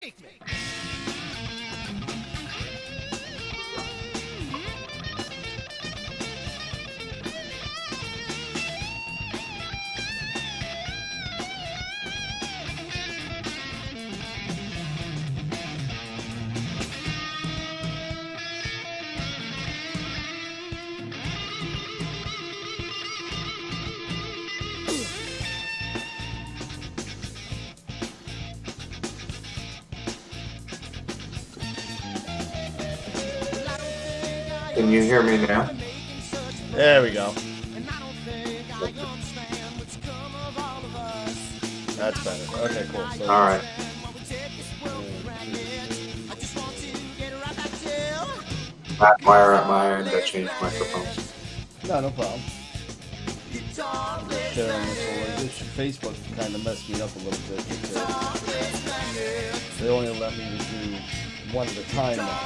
Can you hear me now? There we go. That's better. Okay, cool. So, all right. Wire at my end. I changed microphones. no problem. Sharing this Facebook kind of messed me up a little bit because they only let me do one at a time now.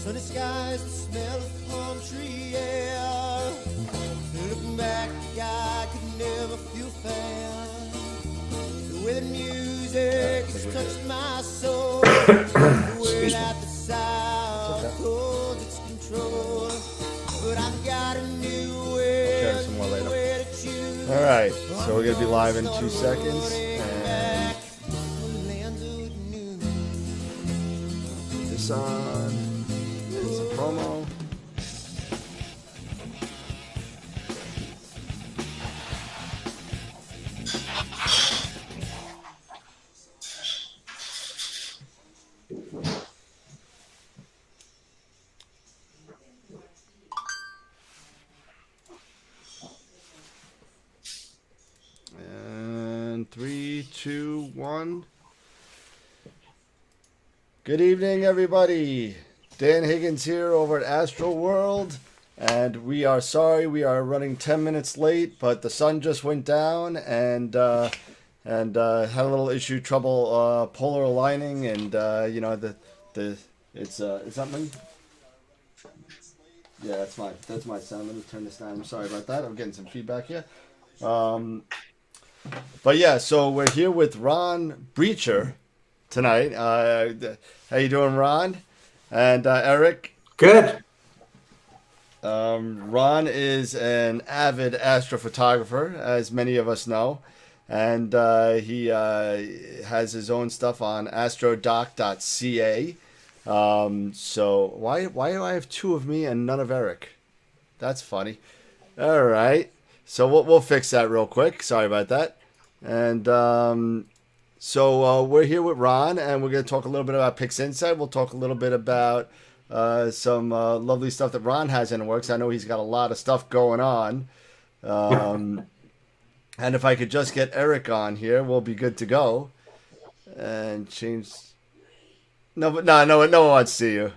Sunny skies, the smell of palm tree air. Looking back, I could never feel fair. The way the music has touched my soul. The way that the sound holds its control. But I've got a new way. Share some more later. All right, so we're gonna be live in 2 seconds. And put this on. It's a promo. And 3, 2, 1. Good evening, everybody. Dan Higgins here over at AstroWorld, and we are sorry we are running 10 minutes late, but the sun just went down and had a little issue, trouble polar aligning, and you know it's something. Yeah, that's my sound. Let me turn this down. I'm sorry about that. I'm getting some feedback here. But yeah, so we're here with Ron Brecher tonight. How you doing, Ron? And Eric? Good. Ron is an avid astrophotographer, as many of us know. And he has his own stuff on astrodoc.ca. So why do I have two of me and none of Eric? That's funny. All right. So we'll fix that real quick. Sorry about that. And so we're here with Ron, and we're going to talk a little bit about PixInsight. We'll talk a little bit about some lovely stuff that Ron has in the works. I know he's got a lot of stuff going on. And if I could just get Eric on here, we'll be good to go. And change. No one wants to see you.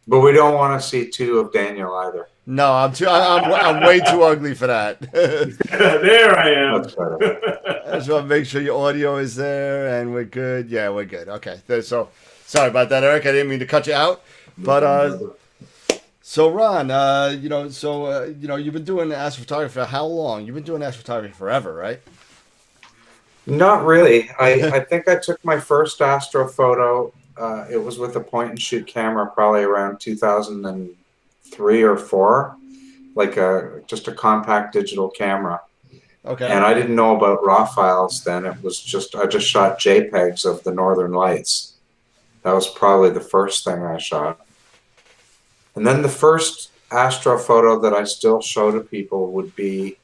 But we don't want to see two of Daniel either. No, I'm way too ugly for that. There I am. That's better. I just want to make sure your audio is there and we're good. Yeah, we're good. Okay. So sorry about that, Eric. I didn't mean to cut you out. But so Ron, you've been doing astrophotography for how long? You've been doing astrophotography forever, right? Not really. I think I took my first astrophoto. It was with a point and shoot camera, probably around 2003 or 4, like just a compact digital camera. Okay. And I didn't know about RAW files then. It was I just shot JPEGs of the Northern Lights. That was probably the first thing I shot. And then the first astrophoto that I still show to people would be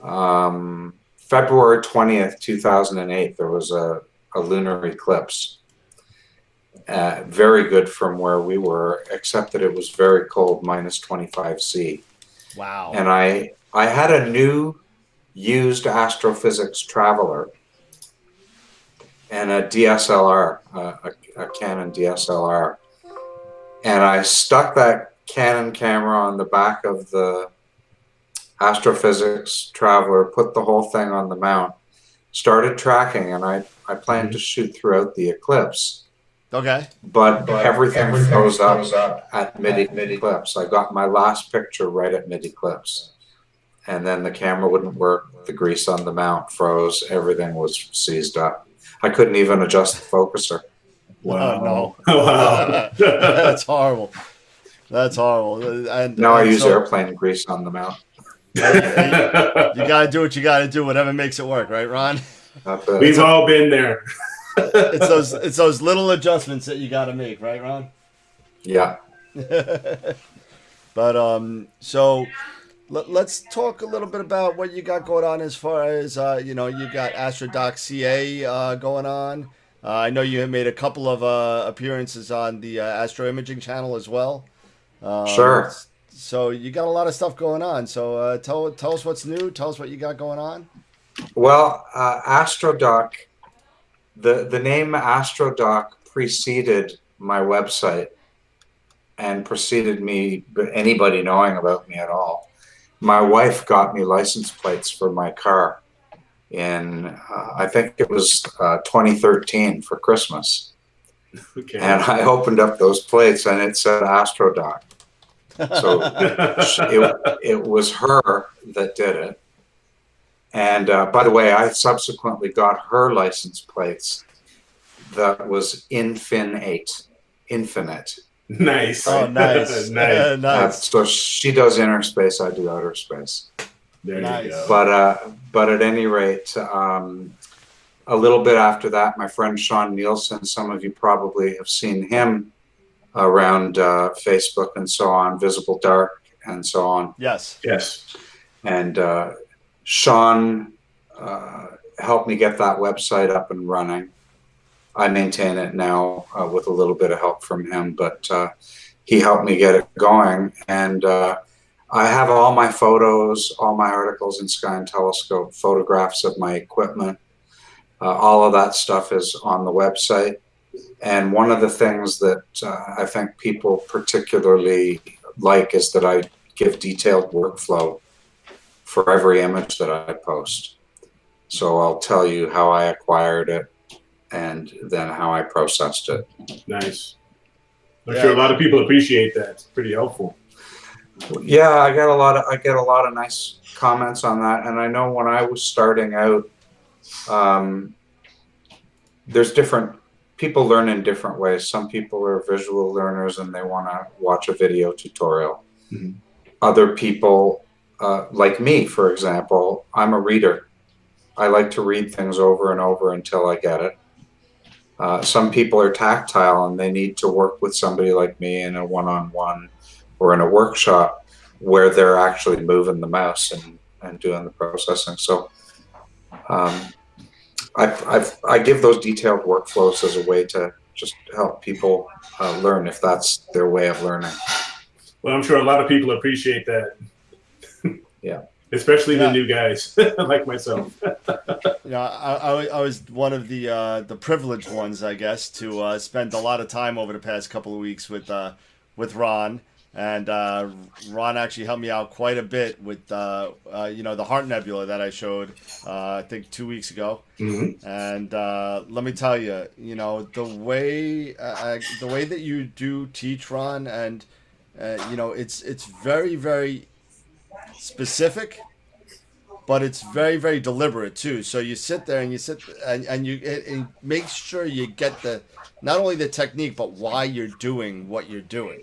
February 20th, 2008. There was a lunar eclipse. Very good from where we were, except that it was very cold, -25°C. Wow. And I had a new used astrophysics traveler and a DSLR, a Canon DSLR. And I stuck that Canon camera on the back of the astrophysics traveler, put the whole thing on the mount, started tracking, and I planned to shoot throughout the eclipse. Okay. But everything froze up at mid-eclipse. I got my last picture right at mid-eclipse. And then the camera wouldn't work, the grease on the mount froze, everything was seized up. I couldn't even adjust the focuser. Wow. No. Wow. That's horrible. That's horrible. And now I use airplane grease on the mount. You gotta do what you gotta do, whatever makes it work, right, Ron? We've all been there. It's those little adjustments that you gotta make, right, Ron? Yeah. But so let's talk a little bit about what you got going on as far as you got AstroDoc CA going on. I know you have made a couple of appearances on the Astro Imaging channel as well. Sure. So you got a lot of stuff going on. So tell us what's new. Tell us what you got going on. Well, AstroDoc, the name AstroDoc preceded my website and preceded anybody knowing about me at all. My wife got me license plates for my car in, I think it was 2013 for Christmas. Okay. And I opened up those plates and it said AstroDoc. So it was her that did it. And by the way, I subsequently got her license plates that was Infinite. Nice. Oh, nice. Nice. Nice. So she does inner space, I do outer space. There Nice. you go. But at any rate, a little bit after that, my friend Sean Nielsen, some of you probably have seen him around Facebook and so on, Visible Dark and so on. Yes. Yes. And Sean helped me get that website up and running. I maintain it now with a little bit of help from him, but he helped me get it going. And I have all my photos, all my articles in Sky and Telescope, photographs of my equipment. All of that stuff is on the website. And one of the things that I think people particularly like is that I give detailed workflow for every image that I post. So I'll tell you how I acquired it and then how I processed it. Nice. I'm sure a lot of people appreciate that. It's pretty helpful. Yeah, I get a lot of nice comments on that. And I know when I was starting out, there's different people learn in different ways. Some people are visual learners and they want to watch a video tutorial. Mm-hmm. Other people, like me, for example, I'm a reader. I like to read things over and over until I get it. Some people are tactile and they need to work with somebody like me in a one-on-one or in a workshop where they're actually moving the mouse and doing the processing. So I give those detailed workflows as a way to just help people learn if that's their way of learning. Well, I'm sure a lot of people appreciate that. Yeah. Especially the new guys like myself. I was one of the privileged ones, I guess, to spend a lot of time over the past couple of weeks with Ron, and Ron actually helped me out quite a bit with the Heart Nebula that I showed I think 2 weeks ago. Mm-hmm. And let me tell you, the way that you do teach, Ron, and it's very, very specific, but it's very, very deliberate too. So you sit there and it makes sure you get not only the technique, but why you're doing what you're doing.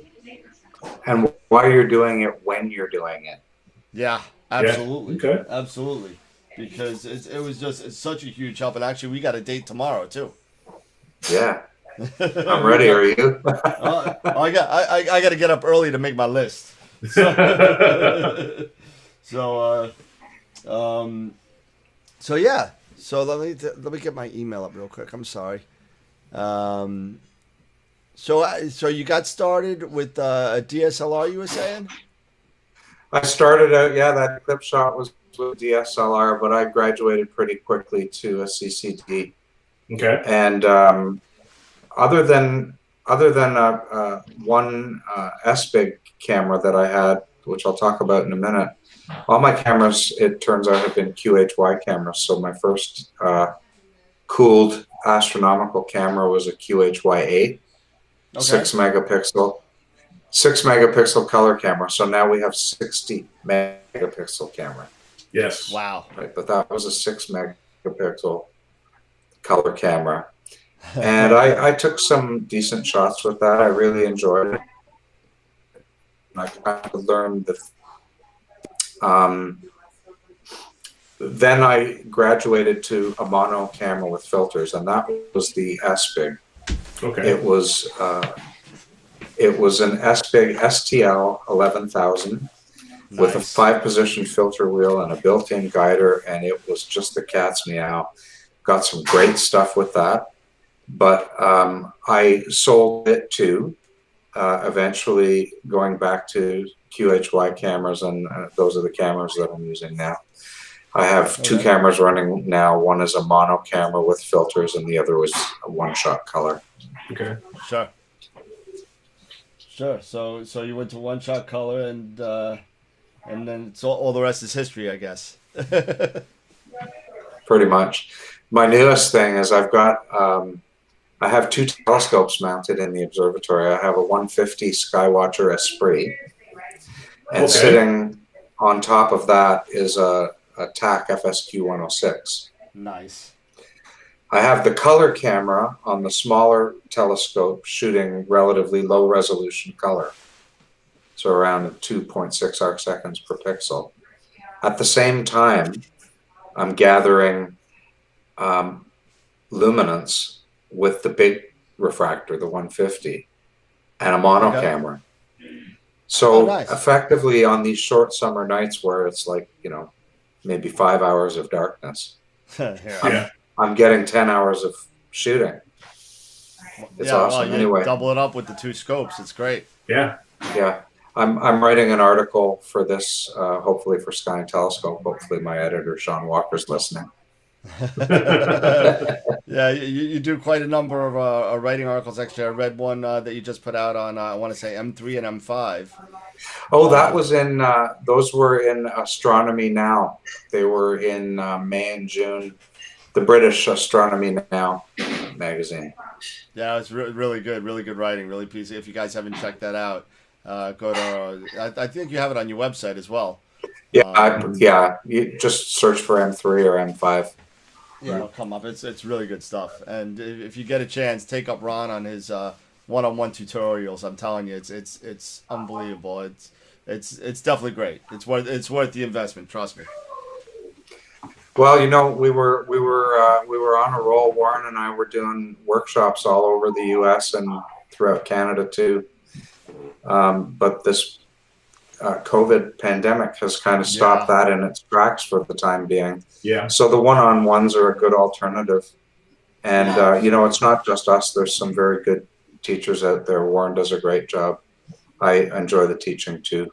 And why you're doing it when you're doing it. Yeah, absolutely. Yeah. Okay. Absolutely. Because it's such a huge help. And actually, we got a date tomorrow too. Yeah. I'm ready. Are you? I got to get up early to make my list. So yeah. So let me get my email up real quick. I'm sorry. So you got started with a DSLR, you were saying? I started out, yeah, that clip shot was with DSLR, but I graduated pretty quickly to a CCD. Okay. And other than one SBIG camera that I had, which I'll talk about in a minute, all my cameras, it turns out, have been QHY cameras. So my first cooled astronomical camera was a QHY8, Okay. 6 megapixel color camera. So now we have 60 megapixel camera. Yes. Wow. Right, but that was a 6 megapixel color camera. And I took some decent shots with that. I really enjoyed it. I kind of learned then I graduated to a mono camera with filters, and that was the SBIG. Okay. It was an SBIG STL 11,000 with a 5-position filter wheel and a built-in guider, and it was just the cat's meow. Got some great stuff with that. But I sold it too, eventually going back to QHY cameras, and those are the cameras that I'm using now. I have two cameras running now. One is a mono camera with filters, and the other was a one-shot color. Okay. Sure. So you went to one-shot color, and then all the rest is history, I guess. Pretty much. My newest thing is I have 2 telescopes mounted in the observatory. I have a 150 Skywatcher Esprit, and sitting on top of that is a TAC FSQ 106. Nice. I have the color camera on the smaller telescope shooting relatively low resolution color, so around 2.6 arc seconds per pixel. At the same time, I'm gathering luminance with the big refractor, the 150, and a mono camera. So effectively on these short summer nights where it's like, maybe 5 hours of darkness, I'm getting 10 hours of shooting. It's awesome. Well, anyway, double it up with the 2 scopes. It's great. Yeah. Yeah. I'm writing an article for this, hopefully for Sky and Telescope. Hopefully my editor, Sean Walker's listening. Yeah, you do quite a number of writing articles. Actually, I read one that you just put out on, I want to say M3 and M5. Oh, that was those were in Astronomy Now. They were in May and June. The British Astronomy Now magazine. Yeah, it's really good writing, really piece. If you guys haven't checked that out, go to, I think you have it on your website as well. Yeah, you just search for M3 or M5. Yeah, it'll come up. It's really good stuff. And if you get a chance, take up Ron on his one-on-one tutorials. I'm telling you, it's unbelievable. It's definitely great. It's worth the investment. Trust me. Well, we were on a roll. Warren and I were doing workshops all over the U.S. and throughout Canada too. But this COVID pandemic has kind of stopped that in its tracks for the time being. Yeah. So the one-on-ones are a good alternative. And, it's not just us. There's some very good teachers out there. Warren does a great job. I enjoy the teaching too.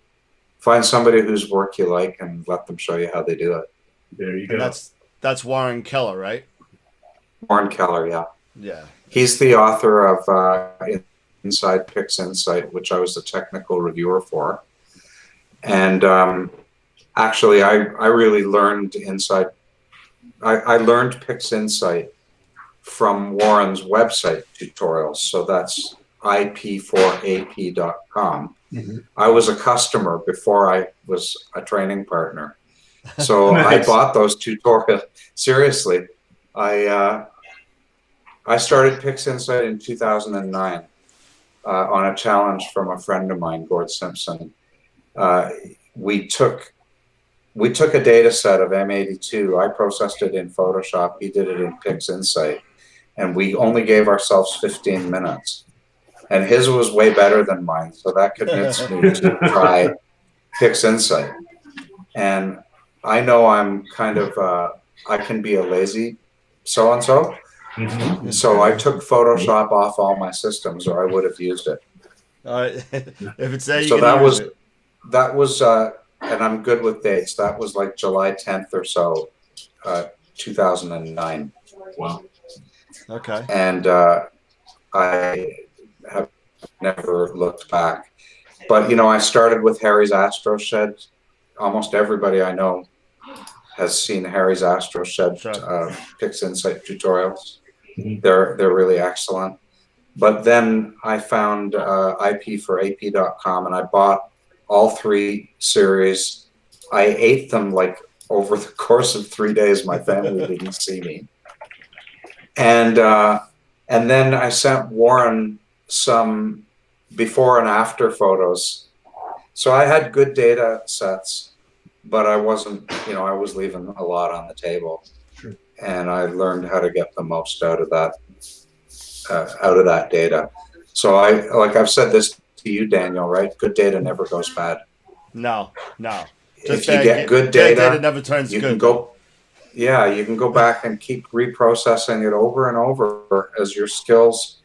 Find somebody whose work you like and let them show you how they do it. There you go. And that's Warren Keller, right? Warren Keller, yeah. Yeah. He's the author of Inside PixInsight, which I was the technical reviewer for. And actually, I really learned I learned PixInsight from Warren's website tutorials. So that's ip4ap.com. Mm-hmm. I was a customer before I was a training partner. So nice. I bought those tutorials. Seriously, I started PixInsight in 2009 on a challenge from a friend of mine, Gord Simpson. We took a data set of M82. I processed it in Photoshop. He did it in PixInsight. And we only gave ourselves 15 minutes. And his was way better than mine. So that convinced me to try PixInsight. And I know I'm kind of, I can be a lazy so-and-so. Mm-hmm. So I took Photoshop off all my systems, or I would have used it. If it's there, so that was and I'm good with dates. That was like July 10th or so, 2009. Wow. Okay. And I have never looked back. But, I started with Harry's Astro Shed. Almost everybody I know has seen Harry's Astro Shed Sure. PixInsight tutorials. Mhm. They're really excellent. But then I found IP for AP.com, and I bought all 3 series. I ate them like over the course of 3 days. My family didn't see me. And then I sent Warren some before and after photos. So I had good data sets, but I wasn't, I was leaving a lot on the table. Sure. And I learned how to get the most out of that data. So I've said this to you, Daniel, right? Good data never goes bad. No. If you get good data, bad data never turns you good. can go. Yeah, you can go back and keep reprocessing it over and over as your skills.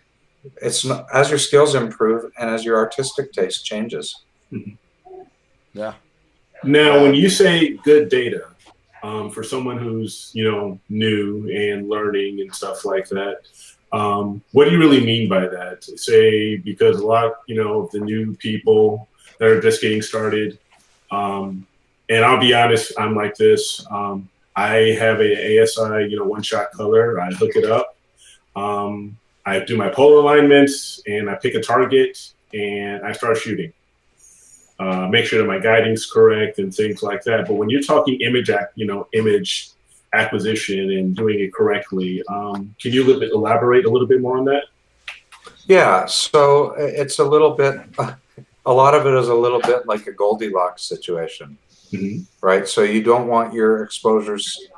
As your skills improve and as your artistic taste changes. Yeah. Now, when you say good data, for someone who's new and learning and stuff like that, what do you really mean by that? Say, because a lot of the new people that are just getting started, and I'll be honest, I'm like this. I have a ASI, one-shot color. I hook it up. I do my polar alignments, and I pick a target, and I start shooting. Make sure that my guiding's correct and things like that. But when you're talking image acquisition and doing it correctly, can you elaborate a little bit more on that? Yeah, so it's a little bit. A lot of it is a little bit like a Goldilocks situation, right? So you don't want your exposures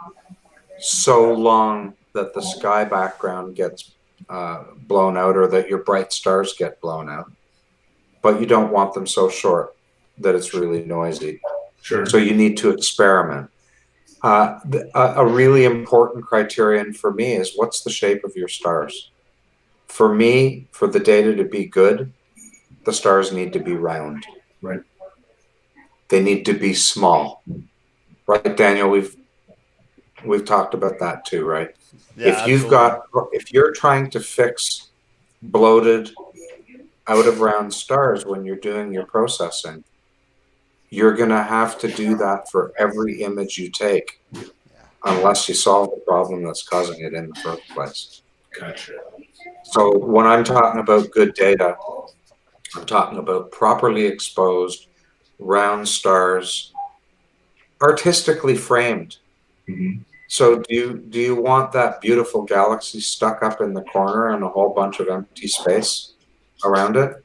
so long that the sky background gets blown out or that your bright stars get blown out, but you don't want them so short that it's really noisy. Sure. So you need to experiment. A really important criterion for me is what's the shape of your stars. For me, for the data to be good, the stars need to be round. Right. They need to be small. Right, Daniel? We've talked about that too, right? Yeah, If you're trying to fix bloated, out of round stars when you're doing your processing, you're going to have to do that for every image you take, unless you solve the problem that's causing it in the first place. Gotcha. So when I'm talking about good data, I'm talking about properly exposed, round stars, artistically framed. So do you want that beautiful galaxy stuck up in the corner and a whole bunch of empty space around it?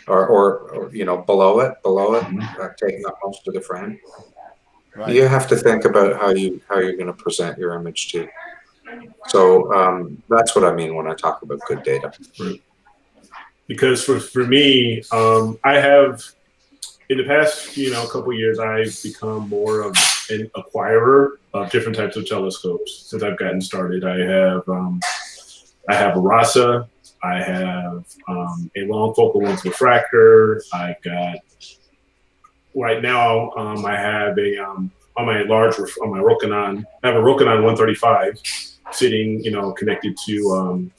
Or below it, taking up most of the frame. Right. You have to think about how you're going to present your image too. So that's what I mean when I talk about good data. Right. Because for me, I have in the past couple of years, I've become more of an acquirer of different types of telescopes. Since I've gotten started, I have a RASA. I have a long focal length refractor. I got right now. I have on my Rokinon. I have a Rokinon 135 sitting, connected to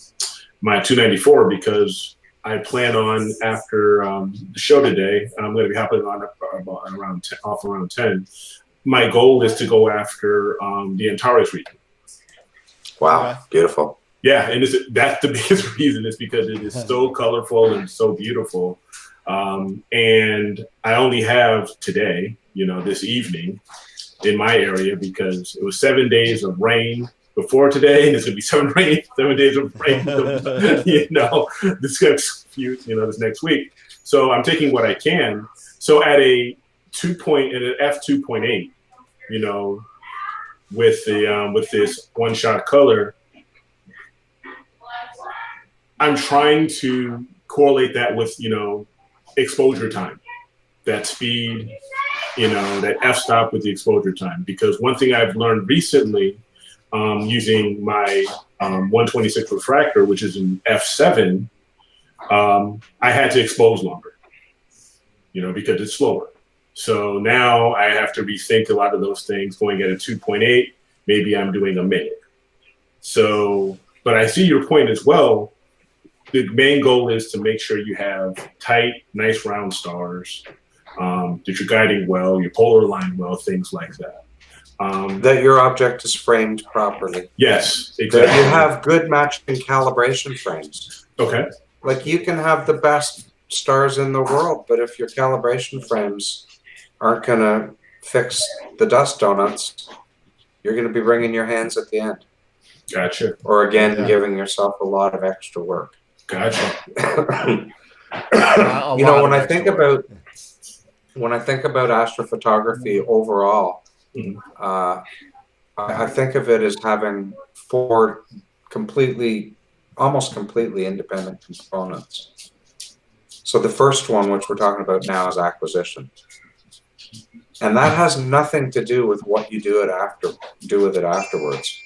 my 294 because I plan on after the show today. I'm going to be hopping on around 10. My goal is to go after the Antares region. Wow, beautiful. Yeah, and that's the biggest reason is because it is so colorful and so beautiful. And I only have today, this evening in my area because it was 7 days of rain before today, and it's going to be 7 days of rain, this next week. So I'm taking what I can. So at an f2.8, with this one-shot color, I'm trying to correlate that with, exposure time, that speed, that f-stop with the exposure time. Because one thing I've learned recently using my 126 refractor, which is an f7, I had to expose longer, because it's slower. So now I have to rethink a lot of those things. Going at a 2.8, maybe I'm doing a minute. So, but I see your point as well. The main goal is to make sure you have tight, nice round stars, that you're guiding well, you're polar aligned well, things like that. That your object is framed properly. Yes, exactly. That you have good matching calibration frames. Okay. Like you can have the best stars in the world, but if your calibration frames aren't going to fix the dust donuts, you're going to be wringing your hands at the end. Gotcha. Or again, giving yourself a lot of extra work. Gotcha. You know, when I think about astrophotography overall, I think of it as having four almost completely independent components. So the first one, which we're talking about now, is acquisition. And that has nothing to do with what you do with it afterwards.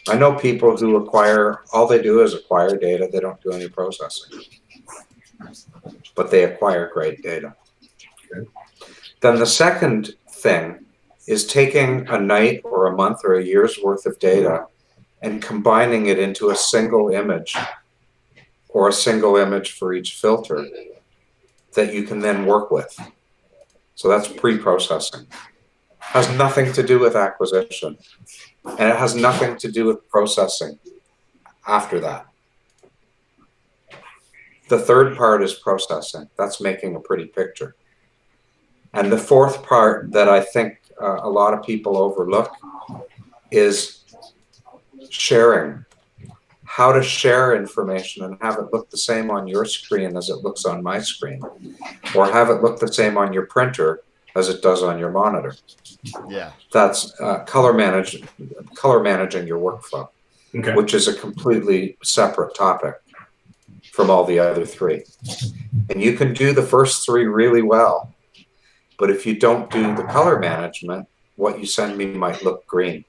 I know people who all they do is acquire data, they don't do any processing. But they acquire great data. Okay. Then the second thing is taking a night or a month or a year's worth of data and combining it into a single image, or a single image for each filter that you can then work with. So that's pre-processing. Has nothing to do with acquisition. And it has nothing to do with processing after that. The third part is processing. That's making a pretty picture. And the fourth part that I think a lot of people overlook is sharing. How to share information and have it look the same on your screen as it looks on my screen, or have it look the same on your printer as it does on your monitor. Yeah, that's color managing your workflow, which is a completely separate topic from all the other three. And you can do the first three really well, but if you don't do the color management, what you send me might look green.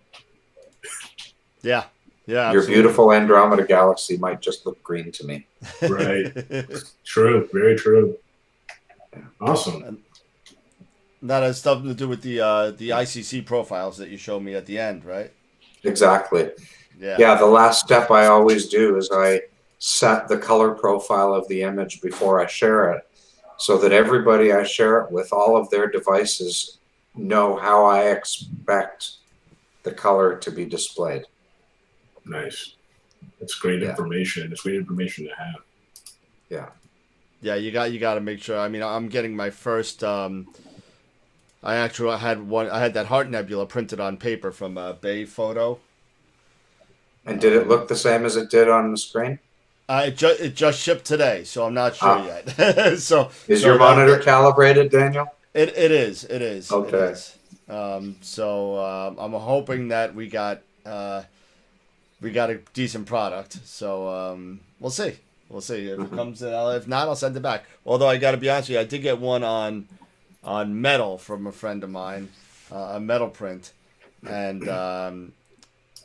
Yeah. Yeah, your absolutely. beautiful Andromeda galaxy might just look green to me. Right. True. Very true. Awesome. And that has something to do with the ICC profiles that you showed me at the end, right? Exactly. Yeah. Yeah. The last step I always do is I set the color profile of the image before I share it, so that everybody I share it with, all of their devices, know how I expect the color to be displayed. Nice. That's great information. It's great information to have. Yeah. Yeah, you got to make sure. I mean, I'm getting my first. I had that Heart Nebula printed on paper from Bay Photo. And did it look the same as it did on the screen? It just shipped today, so I'm not sure yet. so is your monitor calibrated, Daniel? It is. It is. Okay. It is. I'm hoping that we got a decent product. So we'll see. We'll see if it comes. If not, I'll send it back. Although I got to be honest with you, I did get one on metal from a friend of mine, a metal print, and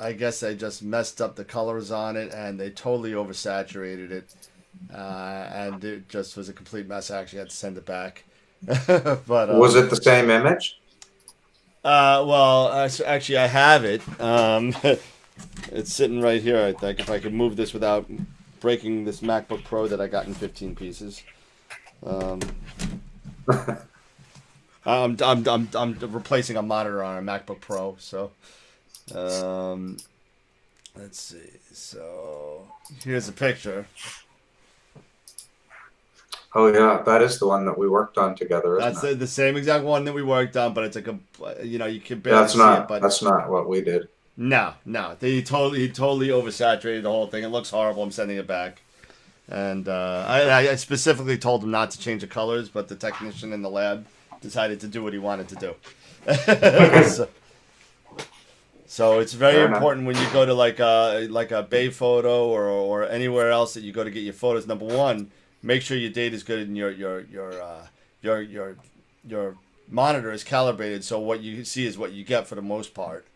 I guess they just messed up the colors on it, and they totally oversaturated it, and it just was a complete mess. I actually had to send it back. But was it the same image? Well, actually, I have it. It's sitting right here. I think if I could move this without breaking this MacBook Pro that I got in 15 pieces. I'm replacing a monitor on a MacBook Pro, so let's see. So here's a picture. Oh yeah, that is the one that we worked on together. That's it? The same exact one that we worked on, but it's you can barely see it. But that's not what we did. No, he totally oversaturated the whole thing. It looks horrible. I'm sending it back. And I specifically told him not to change the colors, but the technician in the lab decided to do what he wanted to do. So it's very important when you go to like a Bay Photo or anywhere else that you go to get your photos. Number one, make sure your data is good and your monitor is calibrated, so what you see is what you get for the most part.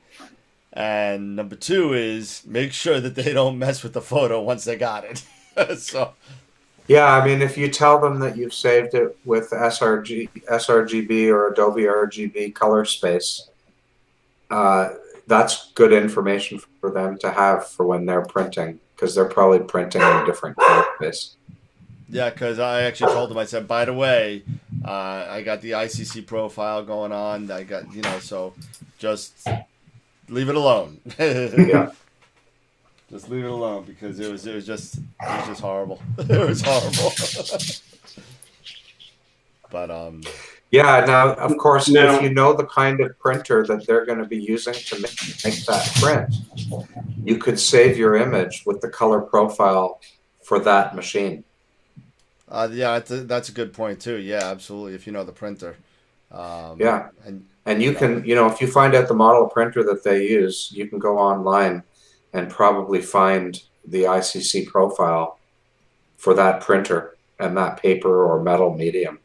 And number two is make sure that they don't mess with the photo once they got it. So Yeah, I mean, if you tell them that you've saved it with sRGB or Adobe RGB color space, uh, that's good information for them to have for when they're printing, because they're probably printing in a different color space. Yeah, because I actually told him. I said, by the way, I got the ICC profile going on. I got so just leave it alone. Yeah. Just leave it alone because it was just horrible. It was horrible. But Yeah, now, of course, Now- if you know the kind of printer that they're going to be using to make that print, you could save your image with the color profile for that machine. yeah, that's a good point too. Yeah, absolutely. If you know the printer. Yeah. And you know. can, if you find out the model printer that they use, you can go online and probably find the ICC profile for that printer and that paper or metal medium.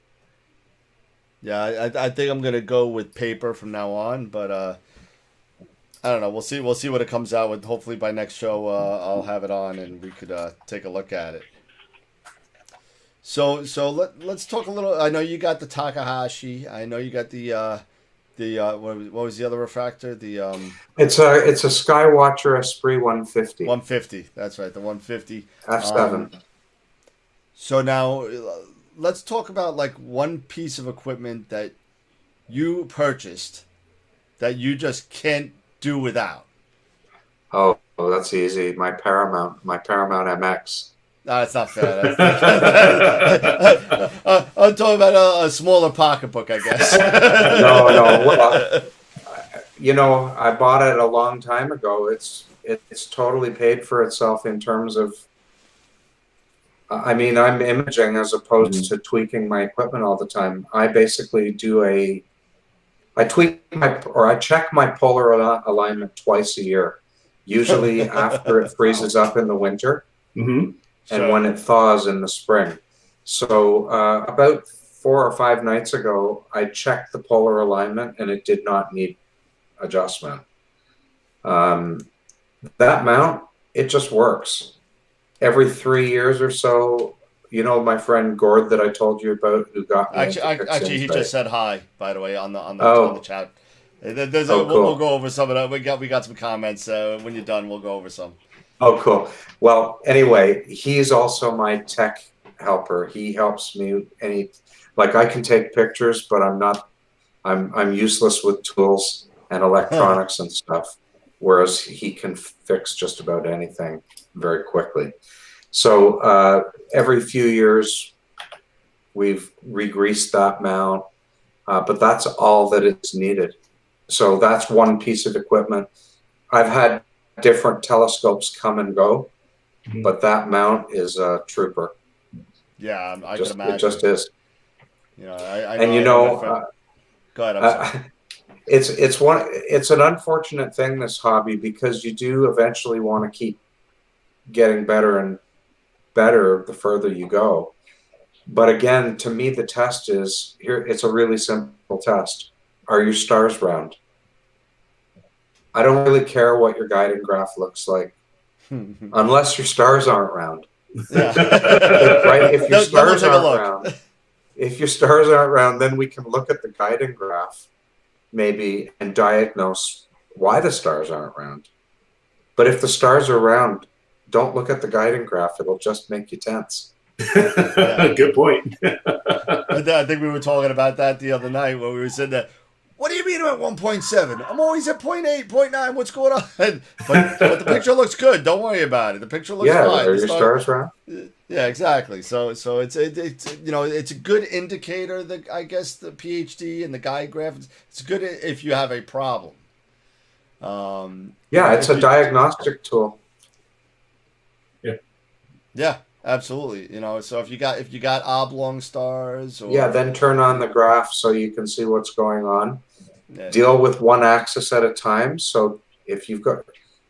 Yeah, I think I'm gonna go with paper from now on, but I don't know. We'll see. We'll see what it comes out with. Hopefully by next show, I'll have it on and we could take a look at it. So let's talk a little. I know you got the Takahashi. I know you got the what was the other refractor? The It's a Skywatcher Esprit 150 150. That's right, the 150 f7. So now let's talk about like one piece of equipment that you purchased that you just can't do without. Oh, that's easy. My Paramount MX. No, that's not fair. I'm talking about a smaller pocketbook, I guess. No. Well, I bought it a long time ago. It's totally paid for itself in terms of. I mean, I'm imaging as opposed to tweaking my equipment all the time. I basically I check my polar alignment twice a year, usually after it freezes up in the winter. Mm-hmm. And when it thaws in the spring. So about 4 or 5 nights ago, I checked the polar alignment and it did not need adjustment. That mount, it just works. Every 3 years or so, my friend Gord that I told you about, who got me Actually, he just said hi. By the way, on the chat. Cool. We'll go over some of that. We got some comments. When you're done, we'll go over some. Oh, cool. Well, anyway, he's also my tech helper. He helps me I can take pictures, but I'm useless with tools and electronics and stuff, whereas he can fix just about anything very quickly. So every few years, we've re-greased that mount, but that's all that is needed. So that's one piece of equipment. I've had different telescopes come and go, but that mount is a trooper. Yeah, I can imagine. It just is. I know. Go ahead. I'm sorry. It's an unfortunate thing, this hobby, because you do eventually want to keep getting better and better the further you go. But again, to me, the test is here. It's a really simple test. Are your stars round? I don't really care what your guiding graph looks like, unless your stars aren't round. Yeah. Right? If your stars aren't round, then we can look at the guiding graph, maybe, and diagnose why the stars aren't round. But if the stars are round, don't look at the guiding graph. It'll just make you tense. Good point. I think we were talking about that the other night when we were sitting there. What do you mean about 1.7? I'm always at 0.8, 0.9. What's going on? But the picture looks good. Don't worry about it. The picture looks fine. Are your stars round? Yeah, exactly. So it's it's a good indicator. I guess the PhD and the guide graph. It's good if you have a problem. It's a diagnostic tool. Yeah, absolutely. So if you got oblong stars, then turn on the graph so you can see what's going on. Yeah. Deal with one axis at a time. So if you've got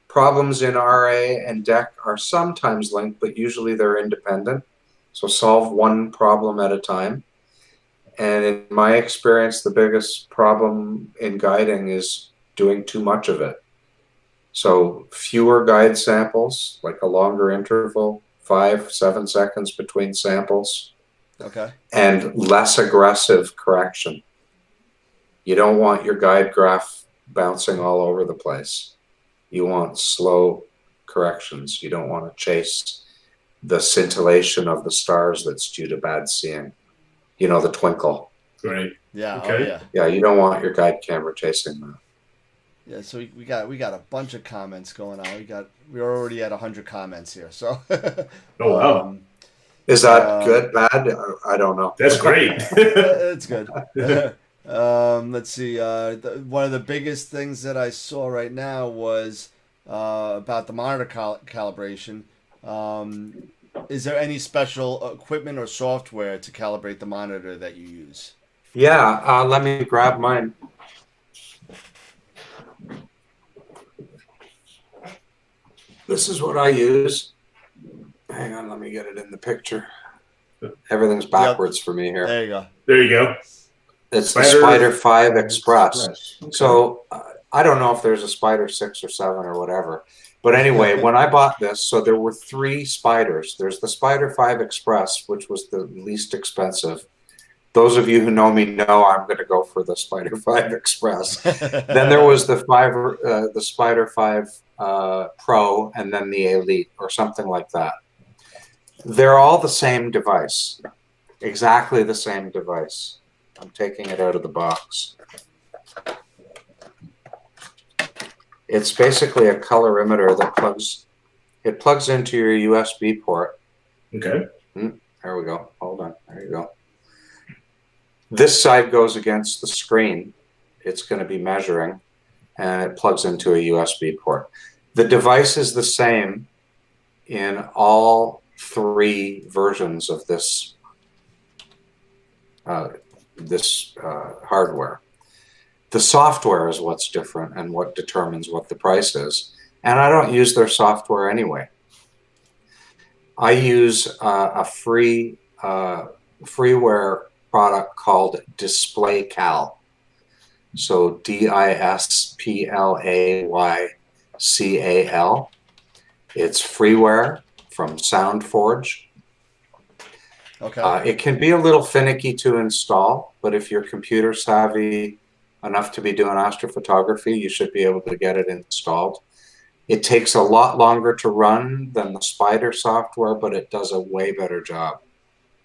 problems in RA and DEC are sometimes linked, but usually they're independent. So solve one problem at a time. And in my experience, the biggest problem in guiding is doing too much of it. So fewer guide samples, like a longer interval, 5-7 seconds between samples, Okay. and less aggressive correction. You don't want your guide graph bouncing all over the place. You want slow corrections. You don't want to chase the scintillation of the stars that's due to bad seeing. You know, the twinkle. Right. Yeah. Okay. Oh, yeah. Yeah, you don't want your guide camera chasing that. Yeah. So we got a bunch of comments going on. We're already at 100 comments here. So. Oh, wow. Is that good, bad? I don't know. That's great. It's good. Let's see. One of the biggest things that I saw right now was about the monitor calibration. Is there any special equipment or software to calibrate the monitor that you use? Yeah, let me grab mine. This is what I use. Hang on, let me get it in the picture. Everything's backwards for me here. There you go. There you go. It's the Spider 5 Express. Okay. So I don't know if there's a Spider 6 or 7 or whatever. But anyway, when I bought this, so there were 3 Spiders. There's the Spider 5 Express, which was the least expensive. Those of you who know me know I'm going to go for the Spider 5 Express. Then there was the Spider 5 Pro, and then the Elite, or something like that. They're all the same device, exactly the same device. I'm taking it out of the box. It's basically a colorimeter that plugs into your USB port. Okay. There we go. Hold on. There you go. This side goes against the screen. It's going to be measuring, and it plugs into a USB port. The device is the same in all 3 versions of this hardware. The software is what's different and what determines what the price is. And I don't use their software anyway. I use a freeware product called DisplayCal. So DisplayCal. It's freeware from SoundForge. Okay. It can be a little finicky to install, but if you're computer savvy enough to be doing astrophotography, you should be able to get it installed. It takes a lot longer to run than the Spider software, but it does a way better job.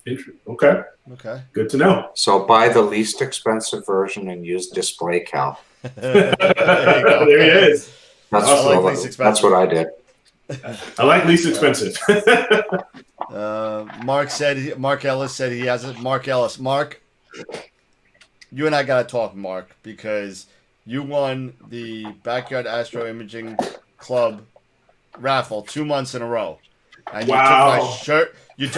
Interesting. Okay. Okay. Good to know. So buy the least expensive version and use DisplayCal. There There he is. That's what I did. I like least expensive. Mark Ellis said he has it. Mark Ellis. Mark, you and I got to talk, Mark, because you won the Backyard Astro Imaging Club raffle 2 months in a row. And you took my shirt. You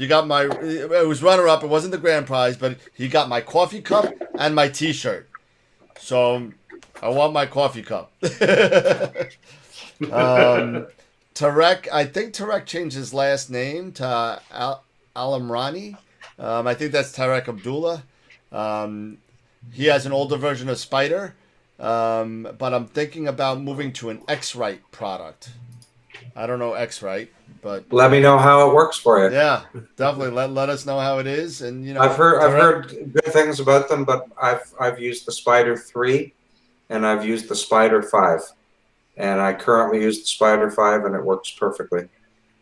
got my, it was runner up. It wasn't the grand prize, but he got my coffee cup and my t-shirt. So I want my coffee cup. Tarek, I think Tarek changed his last name to Alamrani. I think that's Tarek Abdullah. He has an older version of Spider, but I'm thinking about moving to an X-Rite product. I don't know X-Rite, but let me know how it works for you. Yeah, definitely let us know how it is. And I've heard good things about them, but I've used the Spider 3 and I've used the Spider 5. And I currently use the Spider 5 and it works perfectly.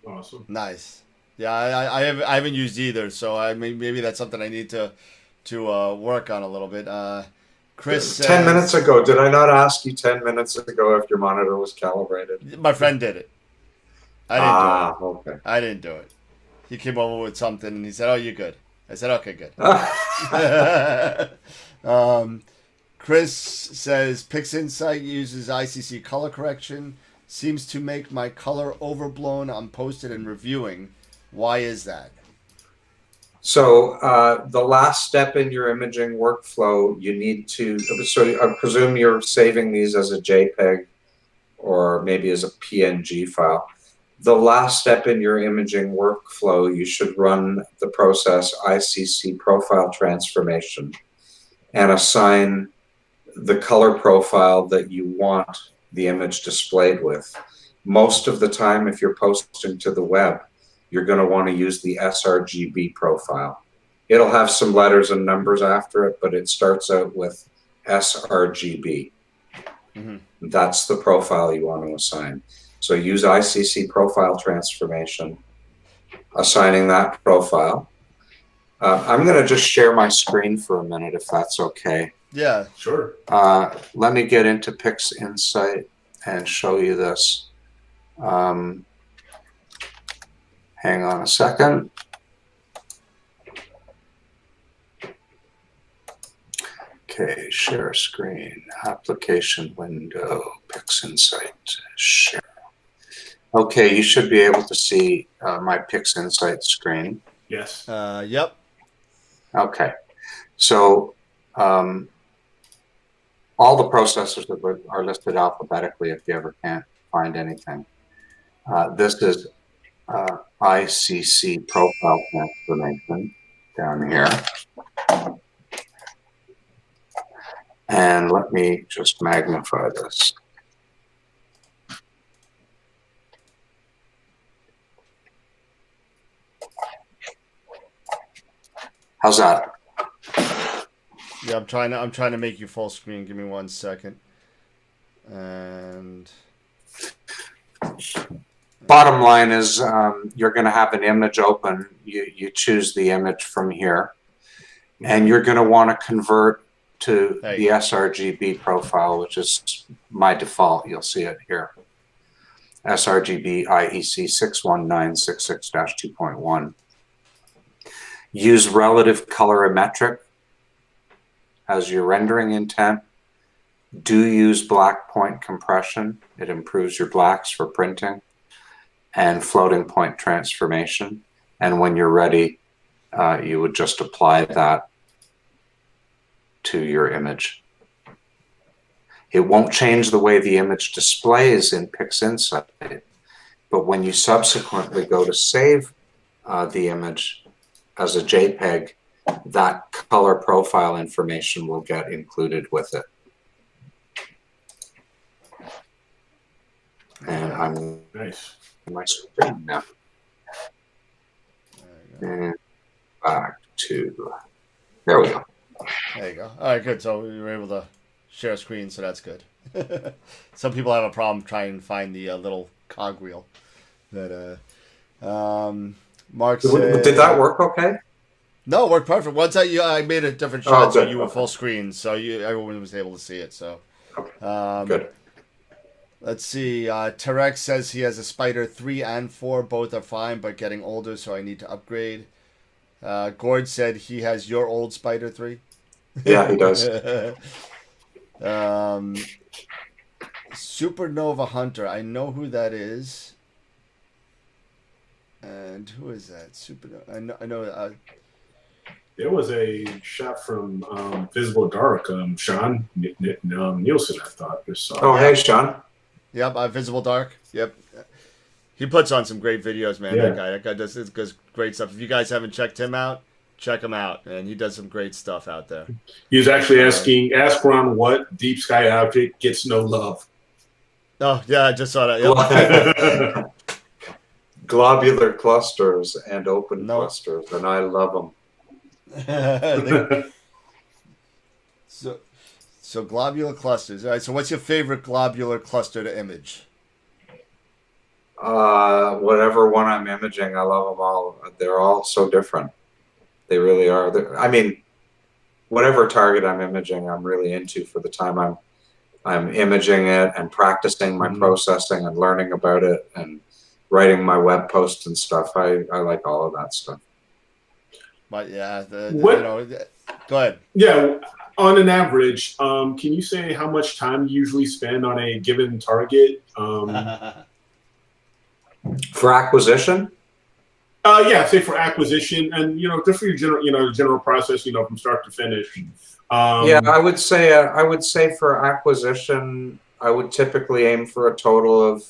Awesome. Nice. Yeah, I haven't used either, so maybe that's something I need to work on a little bit. Chris says, 10 minutes ago, did I not ask you 10 minutes ago if your monitor was calibrated? My friend did it. I didn't do it. Okay. I didn't do it. He came over with something and he said, "Oh, you're good." I said, "Okay, good." Chris says, PixInsight uses ICC color correction. Seems to make my color overblown on posted and reviewing. Why is that? So the last step in your imaging workflow, you need to, so I presume you're saving these as a JPEG or maybe as a PNG file. The last step in your imaging workflow, you should run the process ICC profile transformation and assign the color profile that you want the image displayed with. most of the time, if you're posting to the web, you're going to want to use the sRGB profile. It'll have some letters and numbers after it, but it starts out with sRGB. Mm-hmm. That's the profile you want to assign. So use ICC profile transformation, assigning that profile. I'm going to just share my screen for a minute, if that's okay. Yeah, sure. Let me get into PixInsight and show you this. Hang on a second. Okay, share screen, application window, PixInsight, share. Okay, you should be able to see my PixInsight screen. Yes. Yep. Okay, so all the processors are listed alphabetically if you ever can't find anything. This is ICC profile transformation down here. And let me just magnify this. How's that? Yeah, I'm trying to make you full screen. Give me 1 second. And bottom line is you're going to have an image open. You choose the image from here, and you're going to want to convert to the sRGB profile, which is my default. You'll see it here. sRGB IEC 61966-2.1. Use relative colorimetric as your rendering intent. Do use black point compression. It improves your blacks for printing. And floating point transformation. And when you're ready, you would just apply that to your image. It won't change the way the image displays in PixInsight, but when you subsequently go to save the image as a JPEG, that color profile information will get included with it. And I'm nice. My screen now. And back to, there we go. There you go. All right, good. So we were able to share a screen, so that's good. Some people have a problem trying to find the little cogwheel. That Mark said, did that work okay? No, it worked perfect. Once I made a different shot, so you were full screen, so everyone was able to see it. So good. Let's see. Tarek says he has a Spider 3 and 4. Both are fine, but getting older, so I need to upgrade. Gord said he has your old Spider 3. Yeah, he does. Supernova Hunter. I know who that is. And who is that? Supernova. I know. There was a shot from Visible Dark. Sean Nielsen, I thought. Just saw. Oh, hey, Sean. Yep, Visible Dark. Yep. He puts on some great videos, man. Yeah. That guy does great stuff. If you guys haven't checked him out, check him out, and he does some great stuff out there. He was actually ask Ron what deep sky object gets no love. Oh yeah, I just saw that. Yep. Globular clusters and open clusters, and I love them. So globular clusters. All right. So what's your favorite globular cluster to image? Whatever one I'm imaging, I love them all. They're all so different. They really are. I mean, whatever target I'm imaging, I'm really into for the time I'm imaging it and practicing my processing and learning about it and writing my web posts and stuff. I like all of that stuff. But yeah, go ahead. Yeah, on an average, can you say how much time you usually spend on a given target? For acquisition? Yeah, say for acquisition, and just for your general process, from start to finish. Yeah, I would say for acquisition, I would typically aim for a total of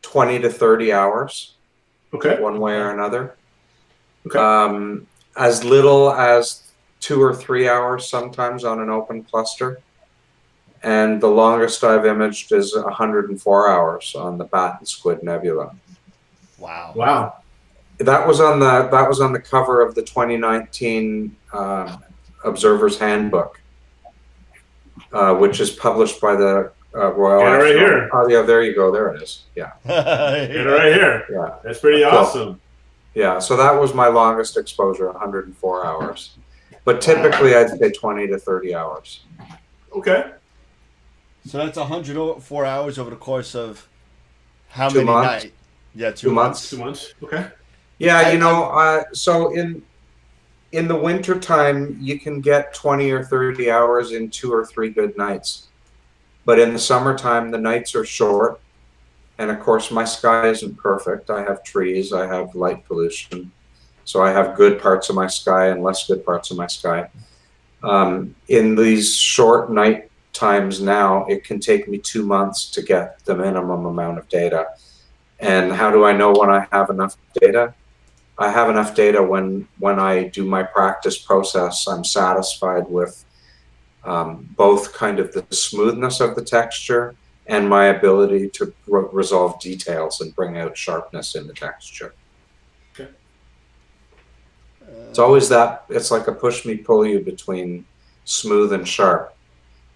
20 to 30 hours. Okay. One way or another. Okay. As little as 2 or 3 hours sometimes on an open cluster. and the longest I've imaged is 104 hours on the Bat and Squid Nebula. Wow. Wow. That was on the cover of the 2019 Observer's Handbook, which is published by the Royal. Got it right here. Oh yeah, there you go. There it is. Yeah. Got it right here. Yeah. That's pretty awesome. Yeah. So that was my longest exposure, 104 hours. But typically, I'd say 20 to 30 hours. Okay. So that's 104 hours over the course of how 2 many months. nights? Yeah, 2 months. 2 months. Okay. Yeah, so in the winter time, you can get 20 or 30 hours in 2 or 3 good nights. But in the summertime, the nights are short. And of course, my sky isn't perfect. I have trees, I have light pollution. So I have good parts of my sky and less good parts of my sky. In these short night times now, it can take me 2 months to get the minimum amount of data. And how do I know when I have enough data? I have enough data when I do my practice process. I'm satisfied with both kind of the smoothness of the texture and my ability to resolve details and bring out sharpness in the texture. Okay. It's always that, it's like a push me, pull you between smooth and sharp.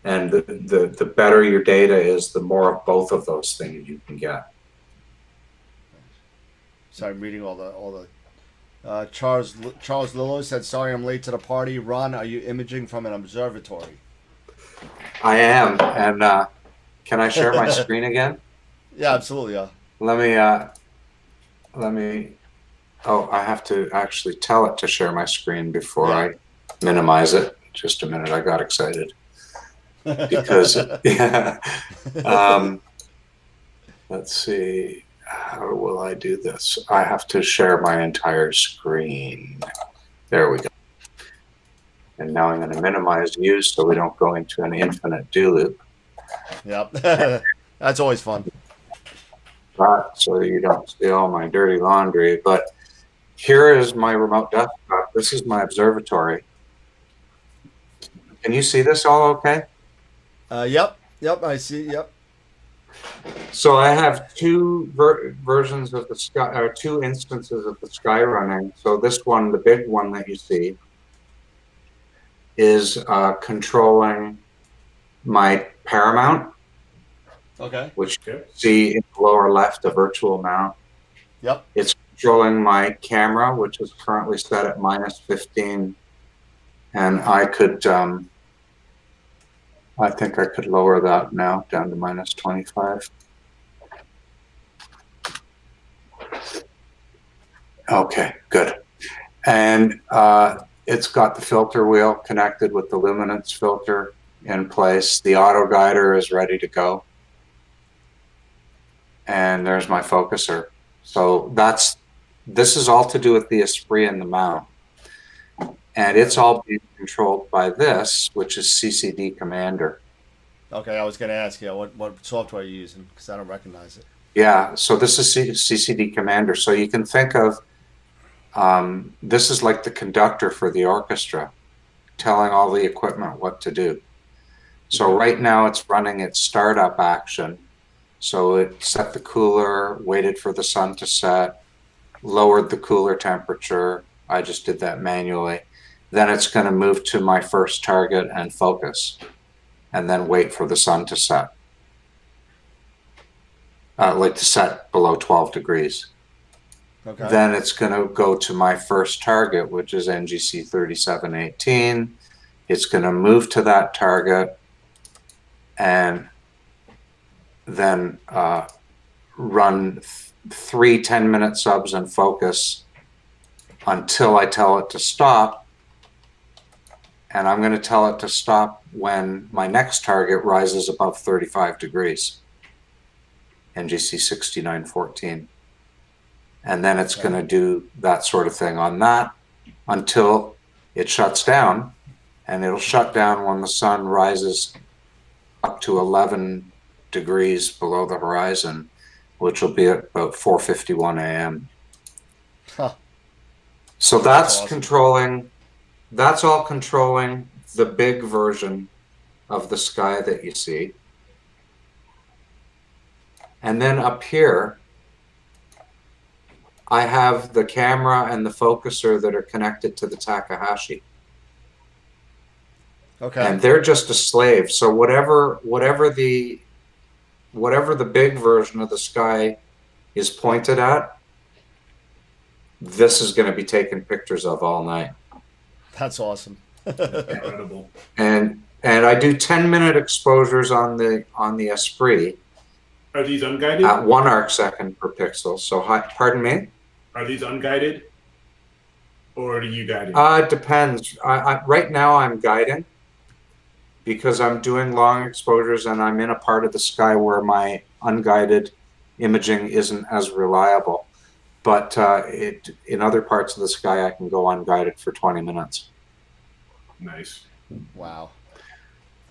And the better your data is, the more of both of those things you can get. Sorry, I'm reading all the. Charles Lillo said, "Sorry, I'm late to the party." Ron, are you imaging from an observatory? I am, and can I share my screen again? Yeah, absolutely. Yeah. Let me. Oh, I have to actually tell it to share my screen before I minimize it. Just a minute, I got excited because yeah. Let's see. How will I do this? I have to share my entire screen. There we go. And now I'm going to minimize use so we don't go into an infinite do loop. Yep. That's always fun. So you don't see all my dirty laundry. But here is my remote desktop. This is my observatory. Can you see this all okay? Yep, I see. Yep. So I have two versions of the sky, or 2 instances of the sky running. So this one, the big one that you see, is controlling my paramount. Okay. Which you see in the lower left, a virtual mount. Yep. It's controlling my camera, which is currently set at -15, and I could. I think I could lower that now down to -25. Okay, good. And it's got the filter wheel connected with the luminance filter in place. The auto guider is ready to go. And there's my focuser. So this is all to do with the Esprit and the mount. And it's all being controlled by this, which is CCD Commander. Okay, I was going to ask you, what software are you using? Because I don't recognize it. Yeah, so this is CCD Commander. So you can think of, this is like the conductor for the orchestra, telling all the equipment what to do. So right now it's running its startup action. So it set the cooler, waited for the sun to set, lowered the cooler temperature. I just did that manually. Then it's going to move to my first target and focus, and then wait for the sun to set. Like to set below 12 degrees. Okay. Then it's going to go to my first target, which is NGC 3718. It's going to move to that target and then run 3 10-minute subs and focus until I tell it to stop. And I'm going to tell it to stop when my next target rises above 35 degrees, NGC 6914. And then it's going to do that sort of thing on that until it shuts down. And it'll shut down when the sun rises up to 11 degrees below the horizon, which will be at about 4:51 a.m. Huh. So that's awesome. controlling, that's all controlling the big version of the sky that you see. And then up here, I have the camera and the focuser that are connected to the Takahashi. Okay. And they're just a slave. So whatever the big version of the sky is pointed at, this is going to be taking pictures of all night. That's awesome. Incredible. And I do 10-minute exposures on the Esprit Are these unguided? at 1 arcsecond per pixel. So, pardon me? Are these unguided? Or are you guided? It depends. Right now I'm guiding because I'm doing long exposures and I'm in a part of the sky where my unguided imaging isn't as reliable. But in other parts of the sky, I can go unguided for 20 minutes. Nice. Wow.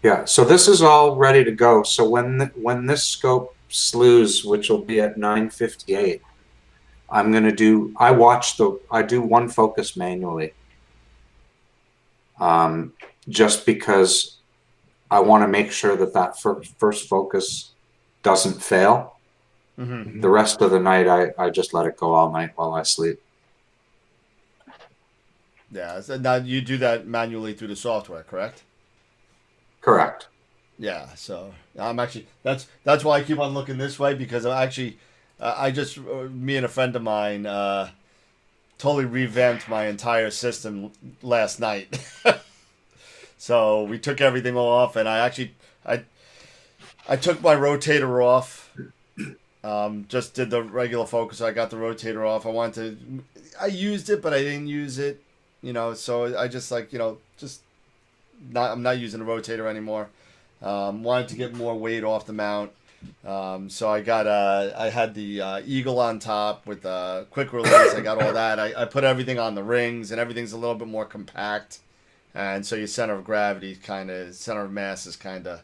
Yeah, so this is all ready to go. So when this scope slews, which will be at 9:58, I do one focus manually, just because I want to make sure that first focus doesn't fail. Mm-hmm. The rest of the night, I just let it go all night while I sleep. Yeah. So now you do that manually through the software, correct? Correct. Yeah. So I'm actually that's why I keep on looking this way, because I'm actually me and a friend of mine totally revamped my entire system last night. So we took everything off, and I took my rotator off. Just did the regular focus. I got the rotator off. I used it, but I didn't use it, so I just I'm not using the rotator anymore. Wanted to get more weight off the mount. So I had the Eagle on top with quick release. I got all that. I put everything on the rings, and everything's a little bit more compact. And so your center of mass is kind of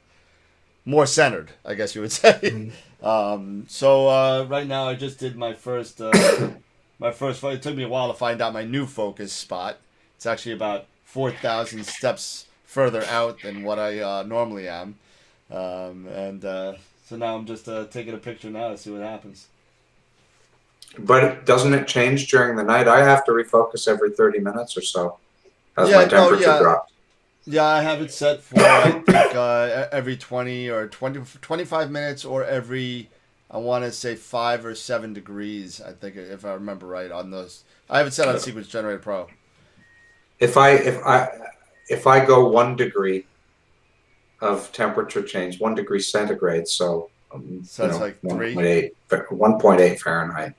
more centered, I guess you would say. Mm-hmm. So right now I just did my first it took me a while to find out my new focus spot. It's actually about 4,000 steps further out than what I normally am. So now I'm just taking a picture now to see what happens. But doesn't it change during the night? I have to refocus every 30 minutes or so as my temperature drops. Yeah, I have it set for, I think, every 20 or 25 minutes, or every, I want to say 5 or 7 degrees, I think, if I remember right on those. I have it set on Sequence Generator Pro. If I go 1 degree of temperature change, 1 degree centigrade, so it's like 1.8 Fahrenheit.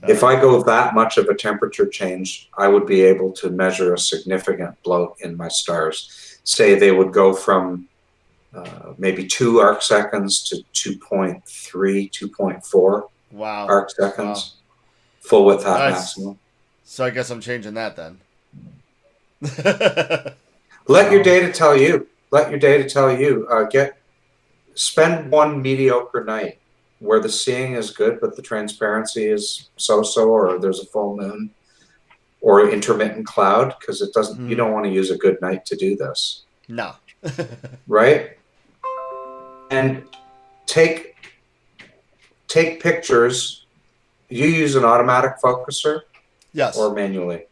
If I go that much of a temperature change, I would be able to measure a significant bloat in my stars. Say they would go from maybe 2 arcseconds to 2.3, 2.4 arcseconds, wow. Full width half maximum. So I guess I'm changing that then. Let your data tell you. Spend 1 mediocre night where the seeing is good, but the transparency is so-so, or there's a full moon, or intermittent cloud, because it doesn't. You don't want to use a good night to do this. No. Right? And take pictures. You use an automatic focuser? Yes. Or manually?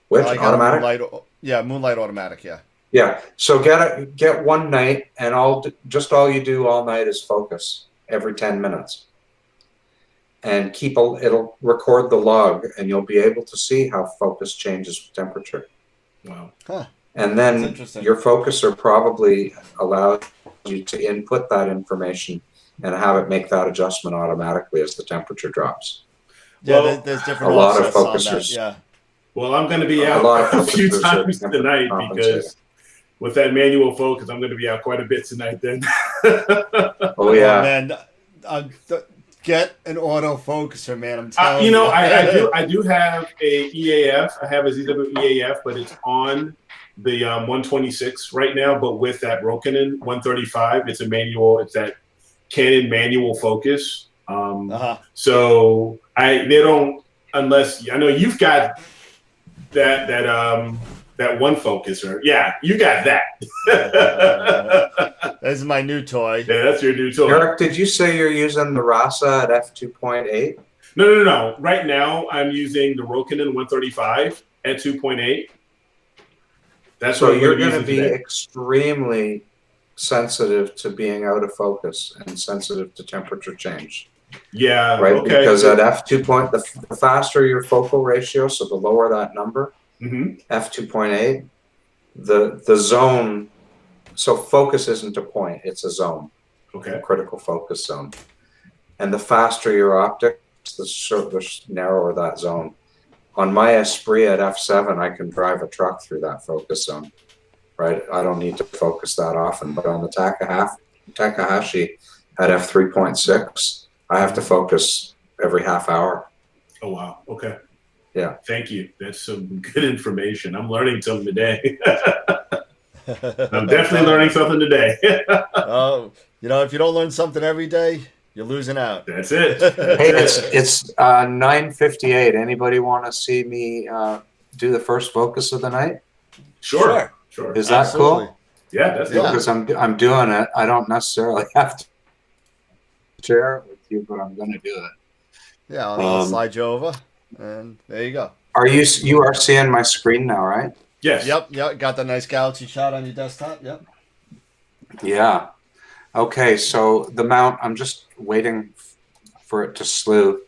Which automatic? Moonlight automatic. Yeah. Yeah. So get 1 night, and all you do all night is focus every 10 minutes, and it'll record the log, and you'll be able to see how focus changes with temperature. Wow. Huh. And then your focuser probably allows you to input that information and have it make that adjustment automatically as the temperature drops. Yeah, there's different. A lot of focusers. Yeah. Well, I'm going to be out a few times tonight, because with that manual focus, I'm going to be out quite a bit tonight then. Oh, yeah. Man, get an autofocuser, man. I'm telling you. I do have a EAF. I have a ZW EAF, but it's on the 126 right now, but with that Rokinon 135. It's a manual. It's that Canon manual focus. So they don't, unless, I know you've got that That one focuser. Yeah, you got that. This is my new toy. Yeah, that's your new toy. Eric, did you say you're using the Rasa at f2.8? No. Right now, I'm using the Rokinon 135 at 2.8. That's So what you're going to be extremely sensitive to being out of focus and sensitive to temperature change. Yeah. Right. Okay. Because at f2 the faster your focal ratio, so the lower that number, f2.8, the zone. So focus isn't a point; it's a zone. Okay. A critical focus zone. And the faster your optics, the narrower that zone. On my Esprit at f7, I can drive a truck through that focus zone. Right. I don't need to focus that often. But on the Takahashi at f3.6, I have to focus every half hour. Oh, wow. Okay. Yeah. Thank you. That's some good information. I'm learning something today. I'm definitely learning something today. Oh, if you don't learn something every day, you're losing out. That's it. Hey, it's 9:58. Anybody want to see me do the first focus of the night? Sure. Is that Absolutely. cool? Yeah, that's cool. Because I'm doing it. I don't necessarily have to share it with you, but I'm going to do it. Yeah, I'll slide you over, and there you go. You are seeing my screen now, right? Yes. Yep. Got the nice galaxy shot on your desktop. Yep. Yeah. Okay, so the mount, I'm just waiting for it to slew.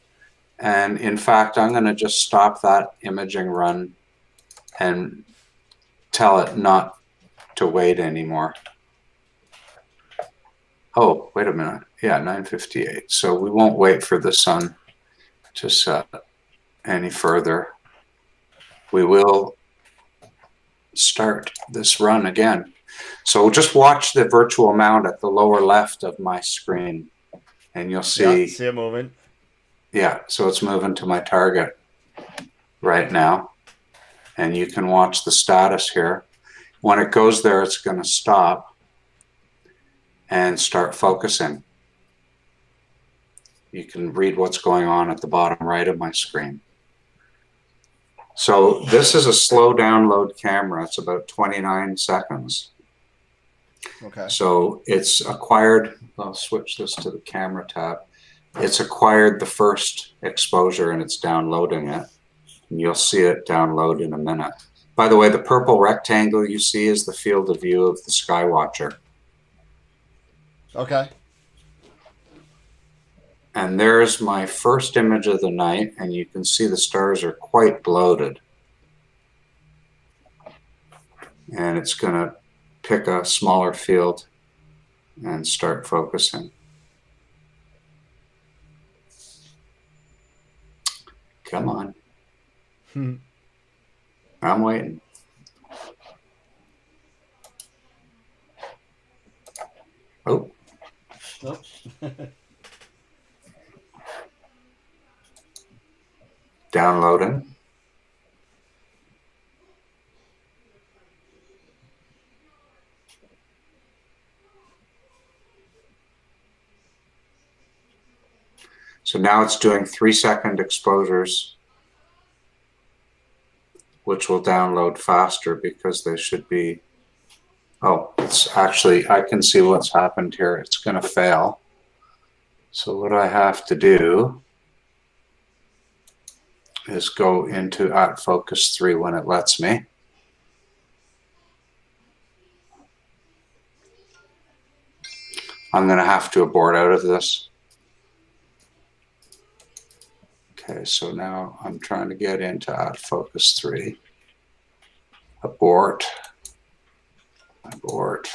And in fact, I'm going to just stop that imaging run and tell it not to wait anymore. Oh, wait a minute. Yeah, 9:58. So we won't wait for the sun to set any further. We will start this run again. So just watch the virtual mount at the lower left of my screen, and you'll see. Yeah, see it moving. Yeah, so it's moving to my target right now, and you can watch the status here. When it goes there, it's going to stop and start focusing. You can read what's going on at the bottom right of my screen. So this is a slow download camera. It's about 29 seconds. Okay. So it's acquired, I'll switch this to the camera tab. It's acquired the first exposure and it's downloading it. And you'll see it download in a minute. By the way, the purple rectangle you see is the field of view of the Skywatcher. Okay. And there's my first image of the night, and you can see the stars are quite bloated. And it's going to pick a smaller field and start focusing. Come on. I'm waiting. Oh. Nope. Downloading. So now it's doing 3-second exposures, which will download faster because they should be. Oh, it's actually, I can see what's happened here. It's going to fail. So what I have to do is go into at focus 3 when it lets me. I'm going to have to abort out of this. Okay, so now I'm trying to get into at focus 3. Abort. Abort.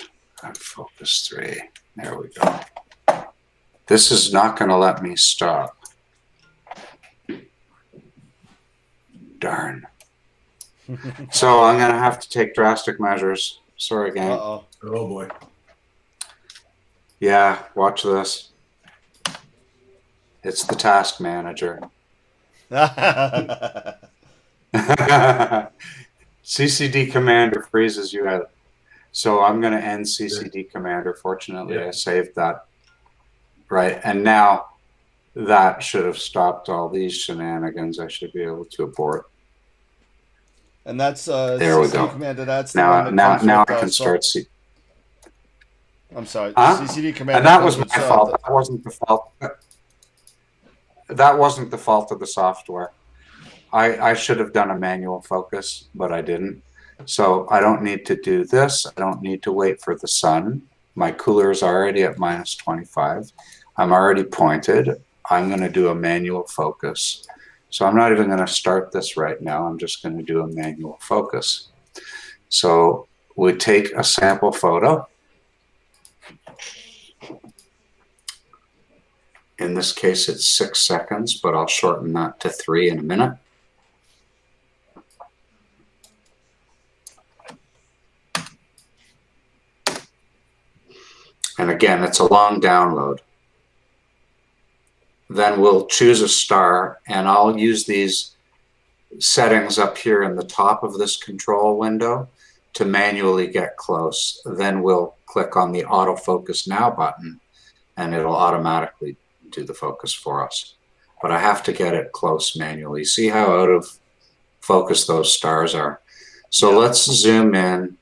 At focus 3. There we go. This is not going to let me stop. Darn. So I'm going to have to take drastic measures. Sorry, gang. Uh-oh. Oh, boy. Yeah, watch this. It's the task manager. CCD Commander freezes you out. So I'm going to end CCD Commander. Fortunately, I saved that. Right. And now that should have stopped all these shenanigans. I should be able to abort. And that's There we CCD go. Commander. That's the one that comes Now with I can start see. I'm sorry, Huh? CCD Commander And that comes was with my fault. That wasn't the fault. That wasn't the fault of the software. I should have done a manual focus, but I didn't. So I don't need to do this. I don't need to wait for the sun. My cooler is already at minus 25. I'm already pointed. I'm going to do a manual focus. So I'm not even going to start this right now. I'm just going to do a manual focus. So we take a sample photo. In this case, it's 6 seconds, but I'll shorten that to 3 in a minute. And again, it's a long download. Then we'll choose a star, and I'll use these settings up here in the top of this control window to manually get close. Then we'll click on the autofocus now button, and it'll automatically do the focus for us. But I have to get it close manually. See how out of focus those stars are? So let's zoom in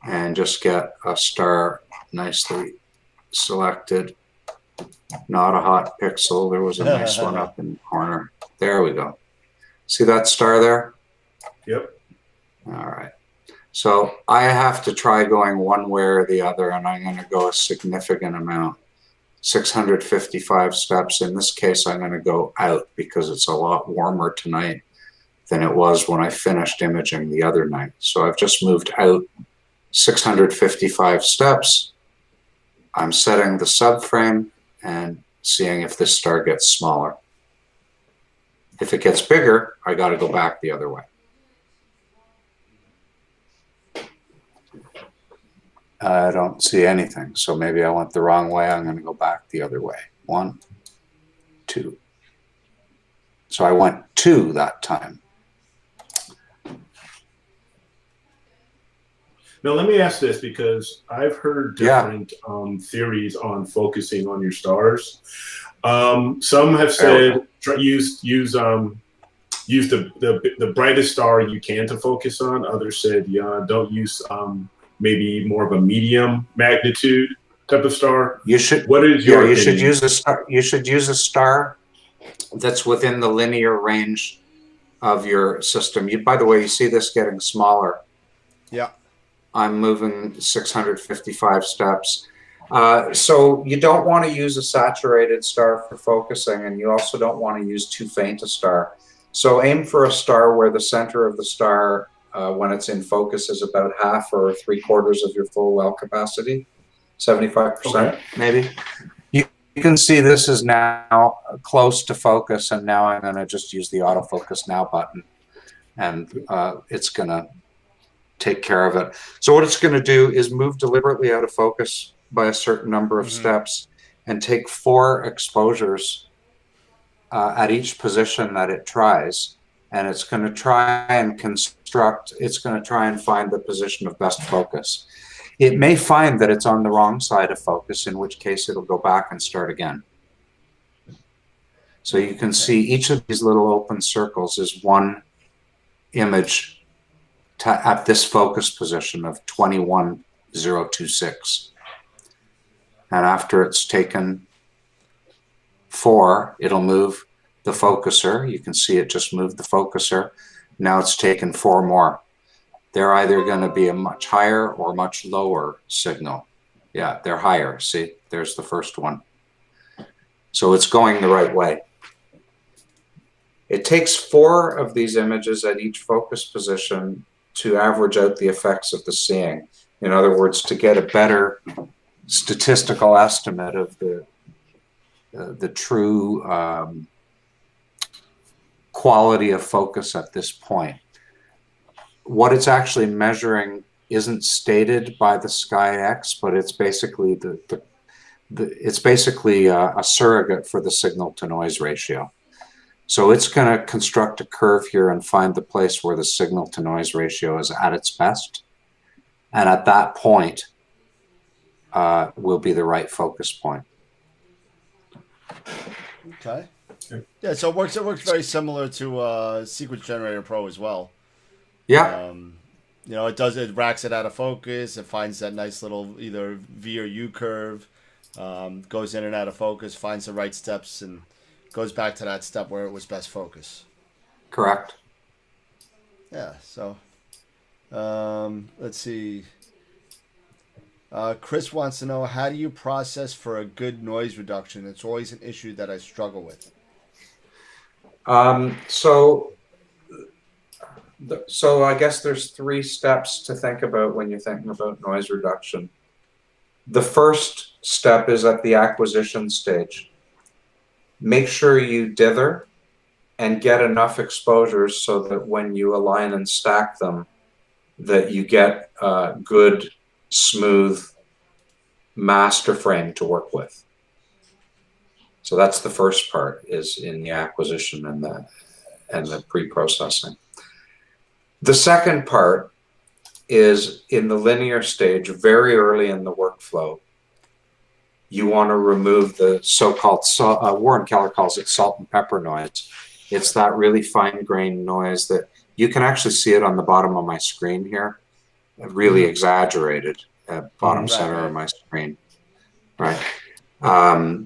and just get a star nicely selected. Not a hot pixel. There was a nice one up in the corner. There we go. See that star there? Yep. All right. So I have to try going one way or the other, and I'm going to go a significant amount. 655 steps. In this case, I'm going to go out because it's a lot warmer tonight than it was when I finished imaging the other night. So I've just moved out 655 steps. I'm setting the subframe and seeing if this star gets smaller. If it gets bigger, I got to go back the other way. I don't see anything, so maybe I went the wrong way. I'm going to go back the other way. 1, 2. So I went 2 that time. Now, let me ask this, because I've heard different theories on focusing on your stars. Some have said use the brightest star you can to focus on. Others said, don't use maybe more of a medium magnitude type of star. You should. What is your? You should use a star. You should use a star that's within the linear range of your system. By the way, you see this getting smaller. Yeah. I'm moving 655 steps. So you don't want to use a saturated star for focusing, and you also don't want to use too faint a star. So aim for a star where the center of the star, when it's in focus, is about half or 3/4 of your full well capacity, 75% maybe. You can see this is now close to focus, and now I'm going to just use the autofocus now button, and it's going to take care of it. So what it's going to do is move deliberately out of focus by a certain number of steps and take 4 exposures at each position that it tries. And it's going to try and construct, it's going to try and find the position of best focus. It may find that it's on the wrong side of focus, in which case it'll go back and start again. So you can see each of these little open circles is one image at this focus position of 21,026. And after it's taken 4, it'll move the focuser. You can see it just moved the focuser. Now it's taken 4 more. They're either going to be a much higher or much lower signal. Yeah, they're higher. See, there's the first one. So it's going the right way. It takes 4 of these images at each focus position to average out the effects of the seeing. In other words, to get a better statistical estimate of the true quality of focus at this point. What it's actually measuring isn't stated by the SkyX, but it's basically it's basically a surrogate for the signal to noise ratio. So it's going to construct a curve here and find the place where the signal to noise ratio is at its best. And at that point will be the right focus point. Okay. Yeah, so it works. It works very similar to Sequence Generator Pro as well. Yeah, You know, it racks it out of focus. It finds that nice little either V or U curve, goes in and out of focus, finds the right steps, and goes back to that step where it was best focus. correct. Yeah. So, let's see. Chris wants to know, how do you process for a good noise reduction? It's always an issue that I struggle with. So I guess there's 3 steps to think about when you're thinking about noise reduction. The first step is at the acquisition stage. Make sure you dither and get enough exposures so that when you align and stack them, that you get a good, smooth master frame to work with. So that's the first part, is in the acquisition and the pre-processing. The second part is in the linear stage, very early in the workflow. You want to remove the so-called, Warren Keller calls it salt and pepper noise. It's that really fine-grained noise that you can actually see it on the bottom of my screen here, really exaggerated at bottom center of my screen, right? By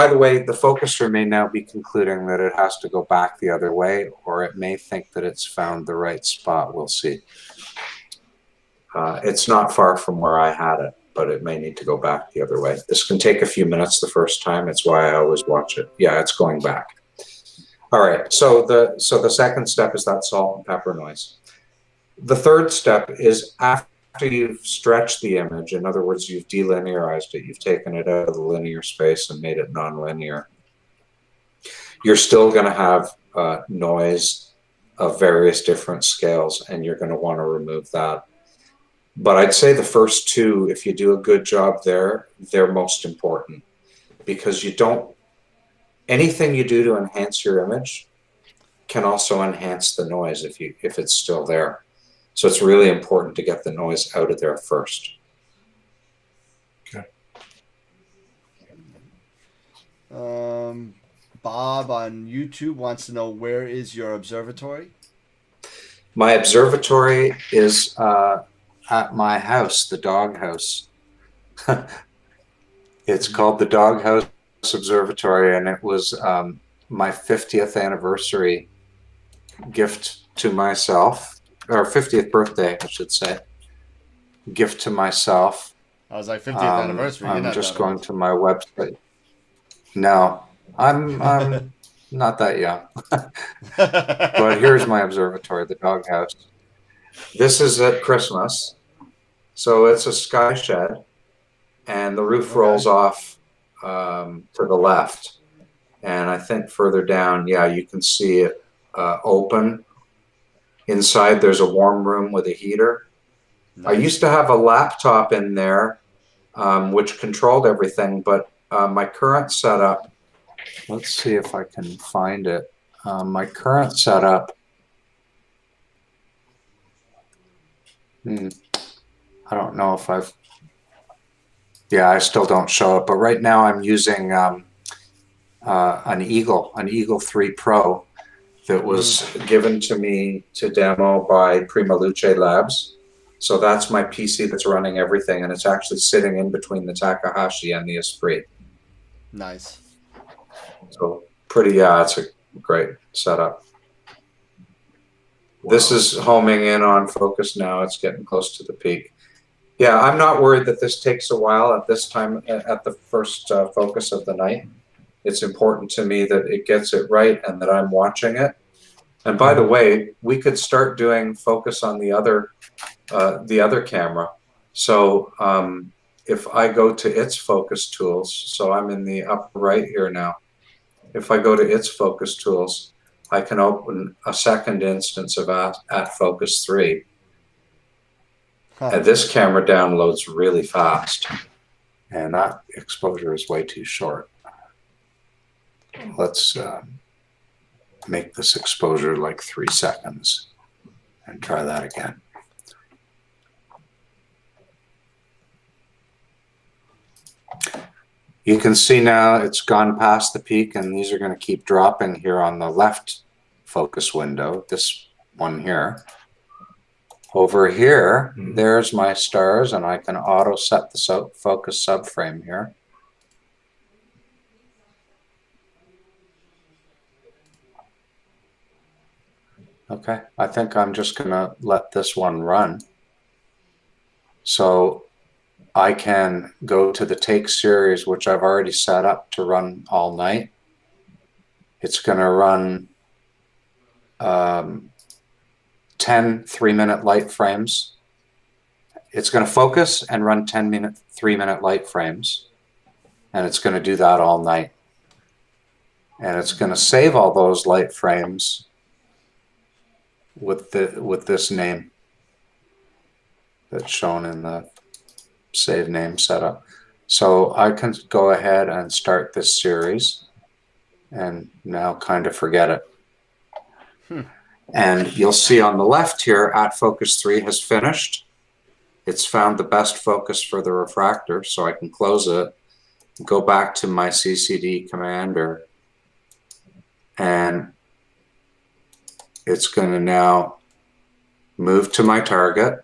the way, the focuser may now be concluding that it has to go back the other way, or it may think that it's found the right spot. We'll see. It's not far from where I had it, but it may need to go back the other way. This can take a few minutes the first time. It's why I always watch it. Yeah, it's going back. All right, so the second step is that salt and pepper noise. The third step is after you've stretched the image, in other words, you've delinearized it, you've taken it out of the linear space and made it nonlinear, you're still going to have noise of various different scales, and you're going to want to remove that. But I'd say the first 2, if you do a good job there, they're most important, because anything you do to enhance your image can also enhance the noise if it's still there. So it's really important to get the noise out of there first. Okay. Bob on YouTube wants to know, where is your observatory? My observatory is at my house, the dog house. It's called the Dog House Observatory, and it was my 50th anniversary gift to myself, or 50th birthday, I should say, gift to myself. I was like, 50th anniversary. I'm just going to my website. No, I'm not that young. But here's my observatory, the Dog House. This is at Christmas. So it's a sky shed, and the roof rolls off to the left. And I think further down, yeah, you can see it open. Inside, there's a warm room with a heater. Nice. I used to have a laptop in there, which controlled everything, but my current setup, let's see if I can find it. My current setup, I don't know if I still don't show it, but right now I'm using an Eagle 3 Pro that was given to me to demo by Prima Luce Labs. So that's my PC that's running everything, and it's actually sitting in between the Takahashi and the Esprit. Nice. So it's a great setup. Wow. This is homing in on focus now. It's getting close to the peak. Yeah, I'm not worried that this takes a while at this time, at the first focus of the night. It's important to me that it gets it right and that I'm watching it. And by the way, we could start doing focus on the other camera. So if I go to its focus tools, so I'm in the upper right here now. If I go to its focus tools, I can open a second instance of at focus 3. And this camera downloads really fast, and that exposure is way too short. Let's make this exposure like 3 seconds and try that again. You can see now it's gone past the peak, and these are going to keep dropping here on the left focus window, this one here. Over here, there's my stars, and I can auto set the focus subframe here. Okay, I think I'm just going to let this one run. So I can go to the take series, which I've already set up to run all night. It's going to run 10 3-minute light frames. It's going to focus and run 10 3-minute light frames. And it's going to do that all night. And it's going to save all those light frames with this name that's shown in the save name setup. So I can go ahead and start this series and now kind of forget it. And you'll see on the left here, at focus 3 has finished. It's found the best focus for the refractor, so I can close it, go back to my CCD commander, and it's going to now move to my target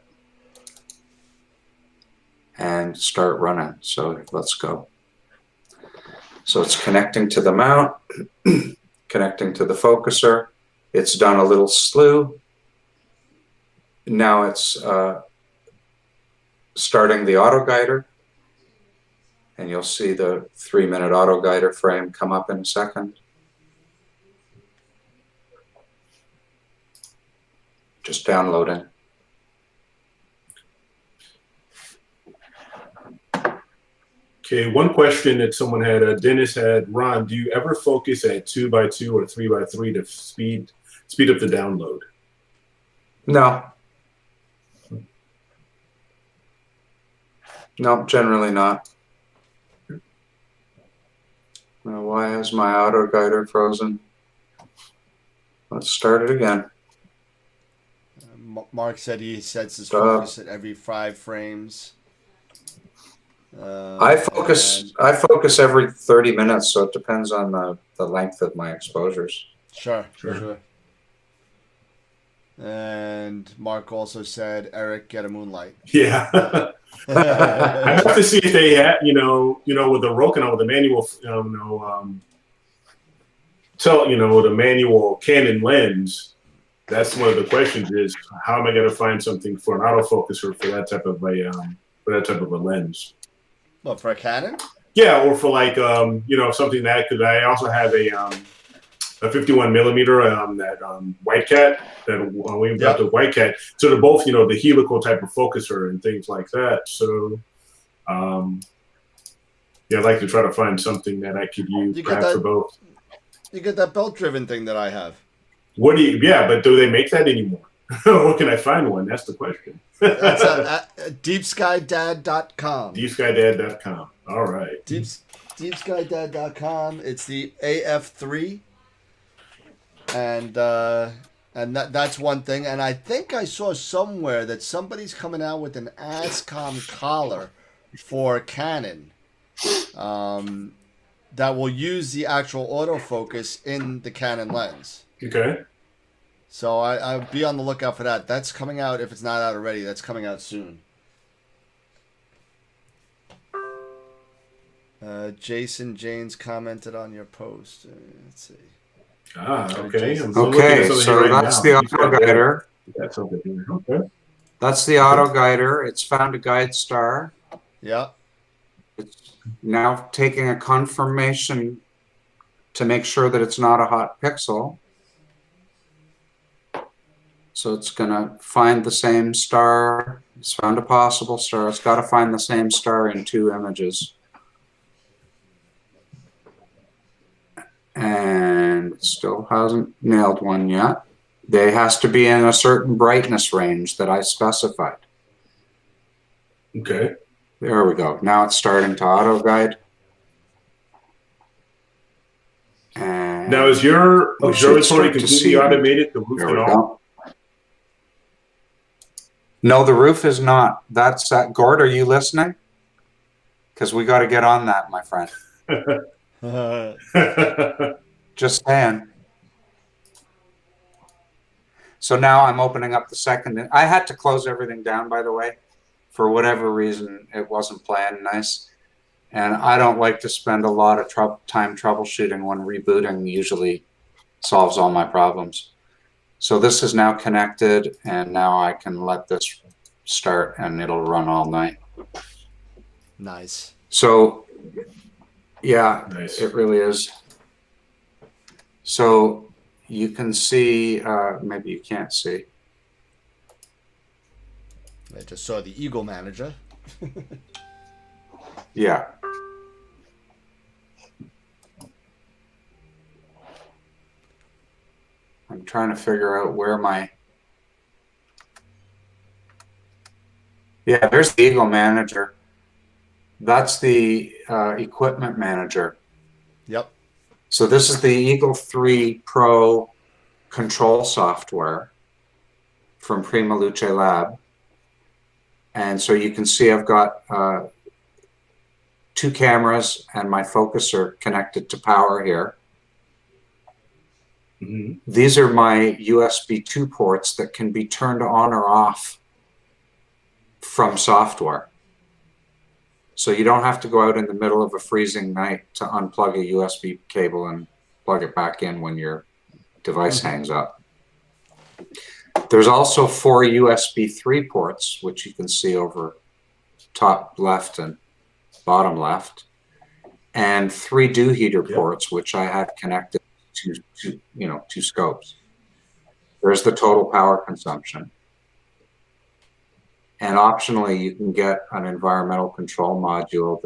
and start running. So let's go. So it's connecting to the mount, connecting to the focuser. It's done a little slew. Now it's starting the auto guider. And you'll see the 3-minute auto guider frame come up in a second. Just downloading. Okay, one question that someone had, Dennis had, Ron, do you ever focus at 2x2 or 3x3 to speed up the download? No. No, generally not. Now, why is my auto guider frozen? Let's start it again. Mark said he sets his focus at every 5 frames. I focus every 30 minutes, so it depends on the length of my exposures. Sure. And Mark also said, Eric, get a moonlight. Yeah. I have to see if they had, with the Rokinon, with the manual, with a manual Canon lens. That's one of the questions: is how am I going to find something for an autofocus or for that type of a lens? What, for a Canon? Yeah, or for like something that, because I also have a 51 millimeter that White Cat that we got the White Cat. So they're both the helical type of focuser and things like that. So I'd like to try to find something that I could use perhaps for both. You get that belt driven thing that I have. But do they make that anymore? Where can I find one? That's the question. That's at deepskydad.com. Deepskydad.com. All right. Deepskydad.com. It's the AF3. And that's one thing. And I think I saw somewhere that somebody's coming out with an ASCOM collar for Canon that will use the actual autofocus in the Canon lens. Okay. So I'll be on the lookout for that. That's coming out, if it's not out already, that's coming out soon. Jason Janes commented on your post. Let's see. Okay. Okay, so that's the auto guider. Okay. That's the auto guider. It's found a guide star. Yeah. It's now taking a confirmation to make sure that it's not a hot pixel. So it's going to find the same star. It's found a possible star. It's got to find the same star in 2 images. And it still hasn't nailed one yet. They has to be in a certain brightness range that I specified. Okay. There we go. Now it's starting to auto guide. And now is your observatory completely automated? The roof and all? No, the roof is not. That's Gord, are you listening? Because we got to get on that, my friend. Just saying. So now I'm opening up the second. I had to close everything down, by the way. For whatever reason, it wasn't playing nice. And I don't like to spend a lot of time troubleshooting when rebooting usually solves all my problems. So this is now connected, and now I can let this start, and it'll run all night. Nice. So, yeah, Nice. it really is. So you can see, maybe you can't see. I just saw the Eagle Manager. Yeah. I'm trying to figure out where my... Yeah, there's the Eagle Manager. That's the equipment manager. Yep. So this is the Eagle 3 Pro control software from Prima Luce Lab. And so you can see I've got 2 cameras and my focuser connected to power here. Mm-hmm. These are my USB 2 ports that can be turned on or off from software. So you don't have to go out in the middle of a freezing night to unplug a USB cable and plug it back in when your device hangs up. There's also 4 USB 3 ports, which you can see over top left and bottom left, and 3 dew heater ports, which I had connected to 2 scopes. There's the total power consumption. And optionally, you can get an environmental control module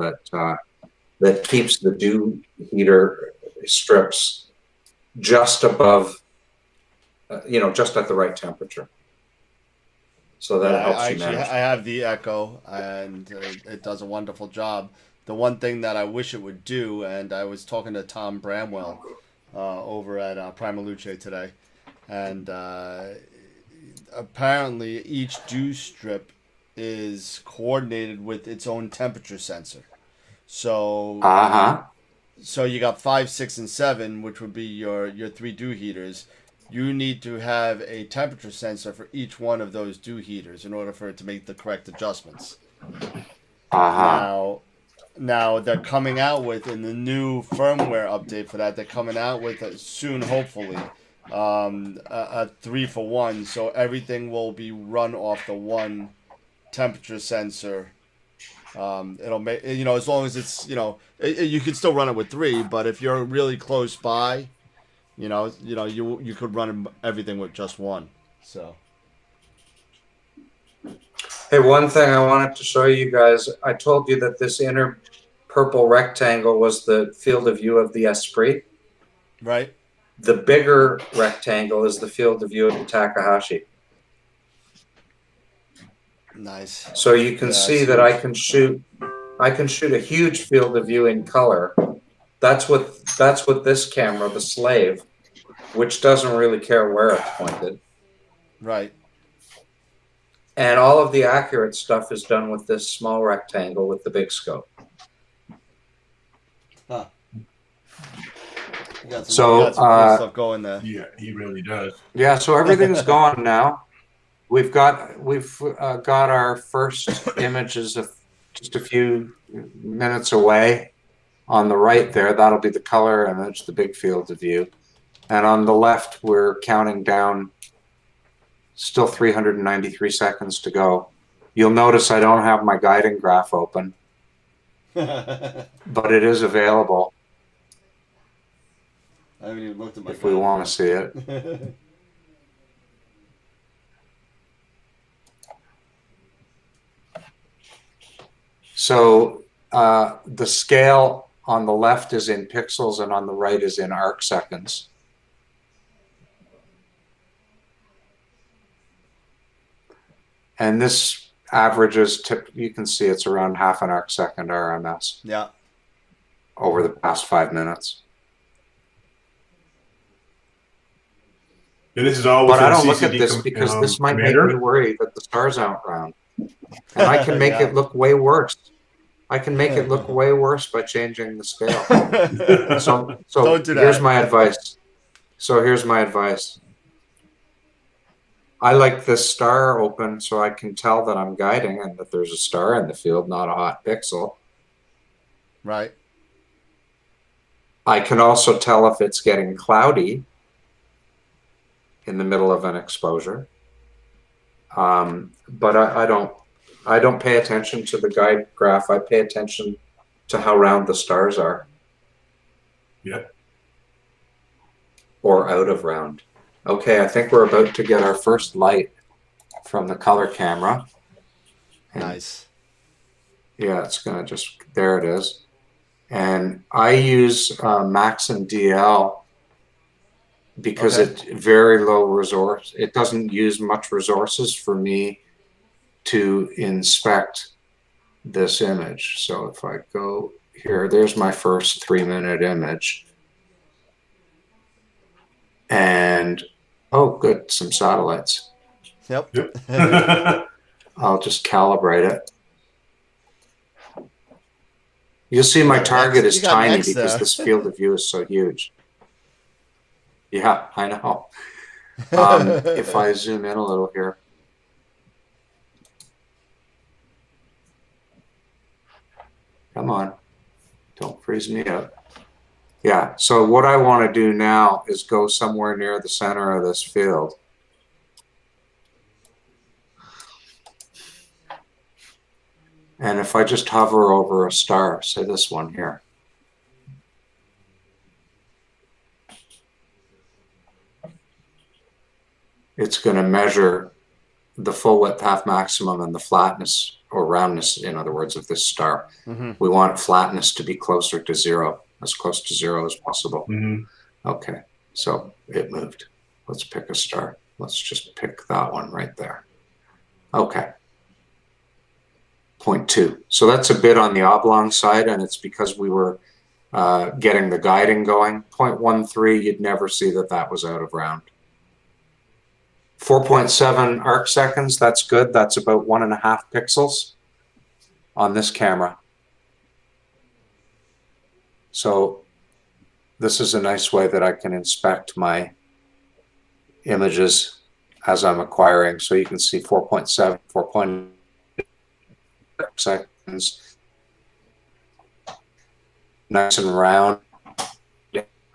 that keeps the dew heater strips just above, just at the right temperature. So that helps you manage. I have the Echo, and it does a wonderful job. The one thing that I wish it would do, and I was talking to Tom Bramwell over at Prima Luce today, and apparently each dew strip is coordinated with its own temperature sensor. So so you got 5, 6, and 7, which would be your 3 dew heaters. You need to have a temperature sensor for each one of those dew heaters in order for it to make the correct adjustments. Now they're coming out with, in the new firmware update for that, they're coming out with soon, hopefully, a 3-for-1. So everything will be run off the one temperature sensor. It'll make, as long as it's, you can still run it with 3, but if you're really close by, you could run everything with just 1. So. Hey, one thing I wanted to show you guys, I told you that this inner purple rectangle was the field of view of the Esprit. Right. The bigger rectangle is the field of view of the Takahashi. Nice. So you can see that I can shoot a huge field of view in color. That's what this camera, the Slave, which doesn't really care where it's pointed. Right. And all of the accurate stuff is done with this small rectangle with the big scope. Huh. You got some So cool stuff going there. Yeah, he really does. Yeah, so everything's gone now. We've got our first images of just a few minutes away. On the right there, that'll be the color image, the big field of view. And on the left, we're counting down, still 393 seconds to go. You'll notice I don't have my guiding graph open, but it is available. I haven't even looked at my if we want to see it. So the scale on the left is in pixels and on the right is in arc seconds. And this averages, you can see it's around half an arc second RMS. Yeah. Over the past 5 minutes. And this is all. But I don't look at this because this might make me worry that the stars aren't round, and I can make it look way worse. I can make it look way worse by changing the scale. So Don't do here's that. my advice. I like this star open so I can tell that I'm guiding and that there's a star in the field, not a hot pixel. Right. I can also tell if it's getting cloudy in the middle of an exposure. But I don't pay attention to the guide graph. I pay attention to how round the stars are. Yeah. Or out of round. Okay, I think we're about to get our first light from the color camera. And Nice. yeah, it's gonna just, there it is. And I use Maxim DL because Okay. it's very low resource. It doesn't use much resources for me to inspect this image. So if I go here, there's my first 3-minute image. And, oh, good, some satellites. Yep. Yep. I'll just calibrate it. You'll see my target is You got an tiny X because there. this field of view is so huge. Yeah, I know. If I zoom in a little here. Come on, don't freeze me out. Yeah, so what I want to do now is go somewhere near the center of this field. And if I just hover over a star, say this one here. It's going to measure the full width half maximum and the flatness or roundness, in other words, of this star. Mm-hmm. We want flatness to be closer to zero, as close to zero as possible. Mm-hmm. Okay, so it moved. Let's pick a star. Let's just pick that one right there. Okay. 0.2. So that's a bit on the oblong side, and it's because we were getting the guiding going. 0.13, you'd never see that that was out of round. 4.7 arc seconds, that's good. That's about 1.5 pixels on this camera. So this is a nice way that I can inspect my images as I'm acquiring. So you can see 4.7, 4.8 seconds. Nice and round.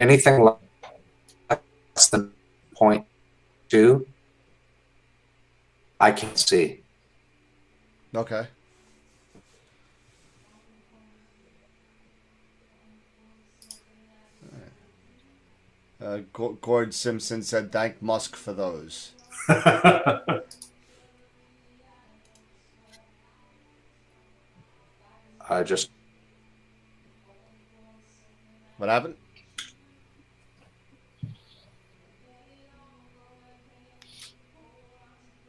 Anything less than 0.2, I can't see. Okay. Gord Simpson said, "Thank Musk for those." I just What happened?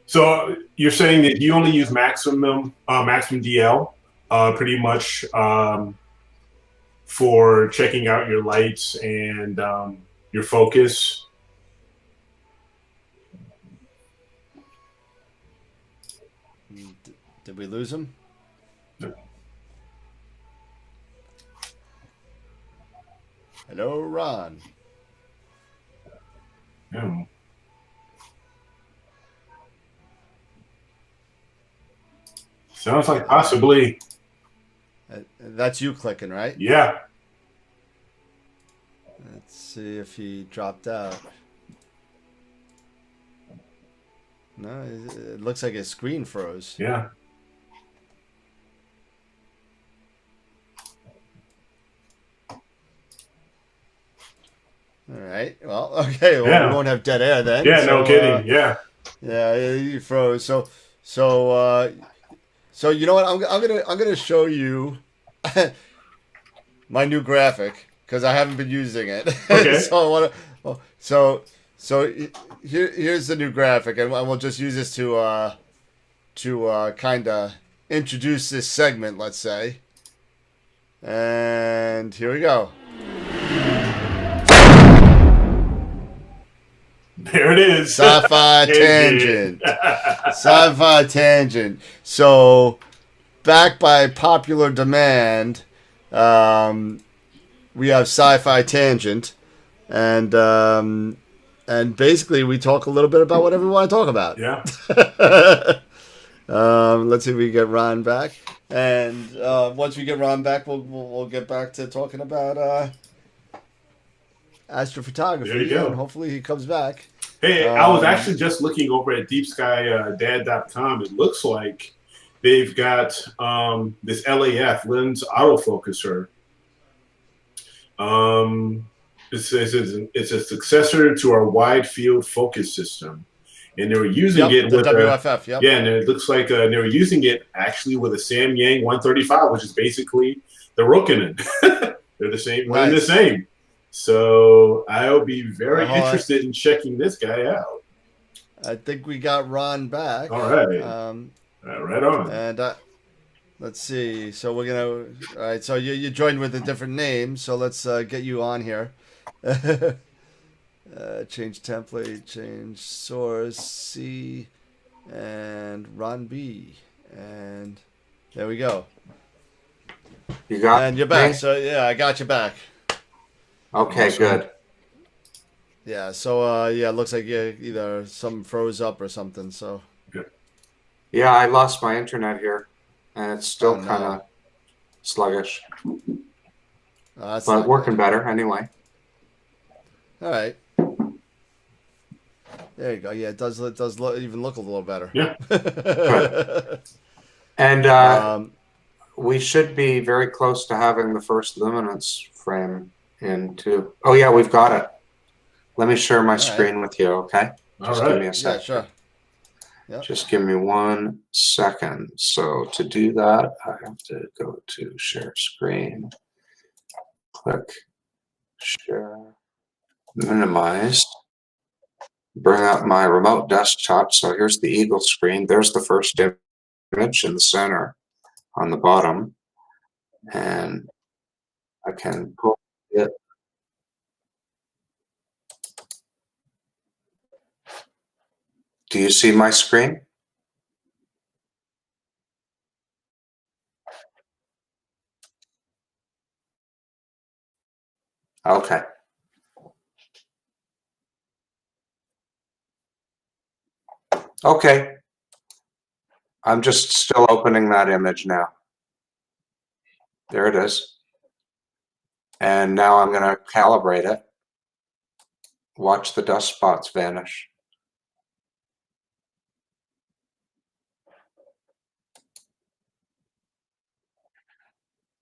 So you're saying that you only use maximum DL, pretty much for checking out your lights and your focus. Did we lose him? No. Hello, Ron. Yeah. Sounds like possibly. That's you clicking, right? Yeah. Let's see if he dropped out. No, it looks like his screen froze. Yeah. All right. Well, okay. Well, Yeah. we won't have dead air then. Yeah, So, no kidding. Yeah. Yeah, he froze. So you know what? I'm gonna show you my new graphic because I haven't been using it. Okay. So here's the new graphic, and we'll just use this to kind of introduce this segment, let's say. And here we go. There it is. Sci-fi tangent. Sci-fi tangent. So back by popular demand, we have Sci-Fi Tangent, and basically we talk a little bit about whatever we want to talk about. Yeah. Let's see if we can get Ron back, and once we get Ron back, we'll get back to talking about astrophotography. There you go. And hopefully he comes back. Hey, I was actually just looking over at deepskydad.com. It looks like they've got this LAF lens autofocuser. It's a successor to our wide field focus system, and they were using it with WFF. Yep. Yeah, and it looks like they were using it actually with a Samyang 135, which is basically the Rokinon. They're the same. Nice. They're the same. So I'll be very interested in checking this guy out. I think we got Ron back. All right. Right on. And let's see. So we're gonna. All right. So you joined with a different name. So let's get you on here. Change template. Change source. C. And Ron B. And there we go. You got And you're back. me? So yeah, I got you back. Okay, Awesome. good. Yeah. So yeah, it looks like either something froze up or something. So. Yeah, I lost my internet here, and it's still Oh, no. kind of sluggish, That's but not working better anyway. All right. There you go. Yeah, it does even look a little better. Yeah. And we should be very close to having the first luminance frame in too. Oh yeah, we've got it. Let me share my screen with you, okay? Just give me a Yeah, second. sure. Yep. Just give me 1 second. So to do that, I have to go to share screen, click share, minimize, bring up my remote desktop. So here's the Eagle screen. There's the first image in the center on the bottom. And I can pull it. Do you see my screen? Okay. Okay. I'm just still opening that image now. There it is. And now I'm going to calibrate it. Watch the dust spots vanish.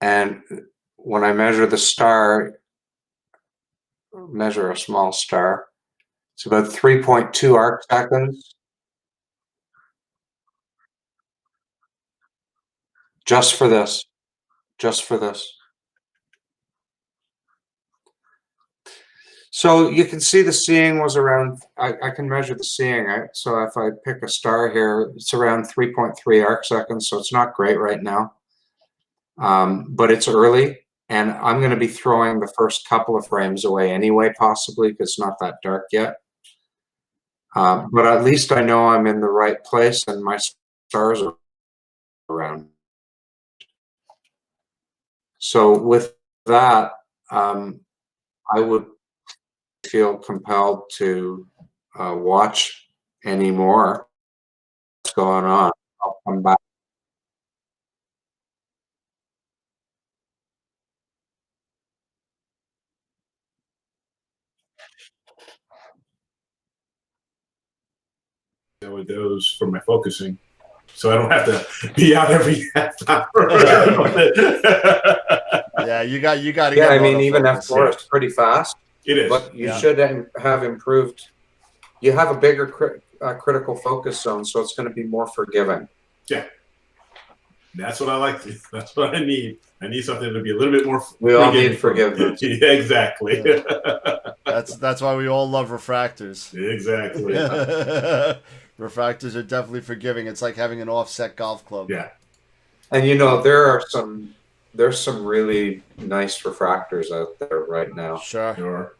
And when I measure the star, measure a small star, it's about 3.2 arc seconds. Just for this. Just for this. So you can see the seeing was around, I can measure the seeing. So if I pick a star here, it's around 3.3 arc seconds. So it's not great right now. But it's early. And I'm going to be throwing the first couple of frames away anyway, possibly, because it's not that dark yet. But at least I know I'm in the right place and my stars are around. So with that, I would feel compelled to watch any more what's going on. I'll come back. With those for my focusing, so I don't have to be out every half hour. Yeah, you got to. Yeah, I mean, even F4 is pretty fast. It is, but you should have improved. You have a bigger critical focus zone, so it's going to be more forgiving. Yeah, that's what I like. That's what I need. I need something to be a little bit more. We all need forgiveness. Yeah, exactly. Yeah. That's why we all love refractors. Exactly. Refractors are definitely forgiving. It's like having an offset golf club. Yeah. And there's some really nice refractors out there right now. Sure.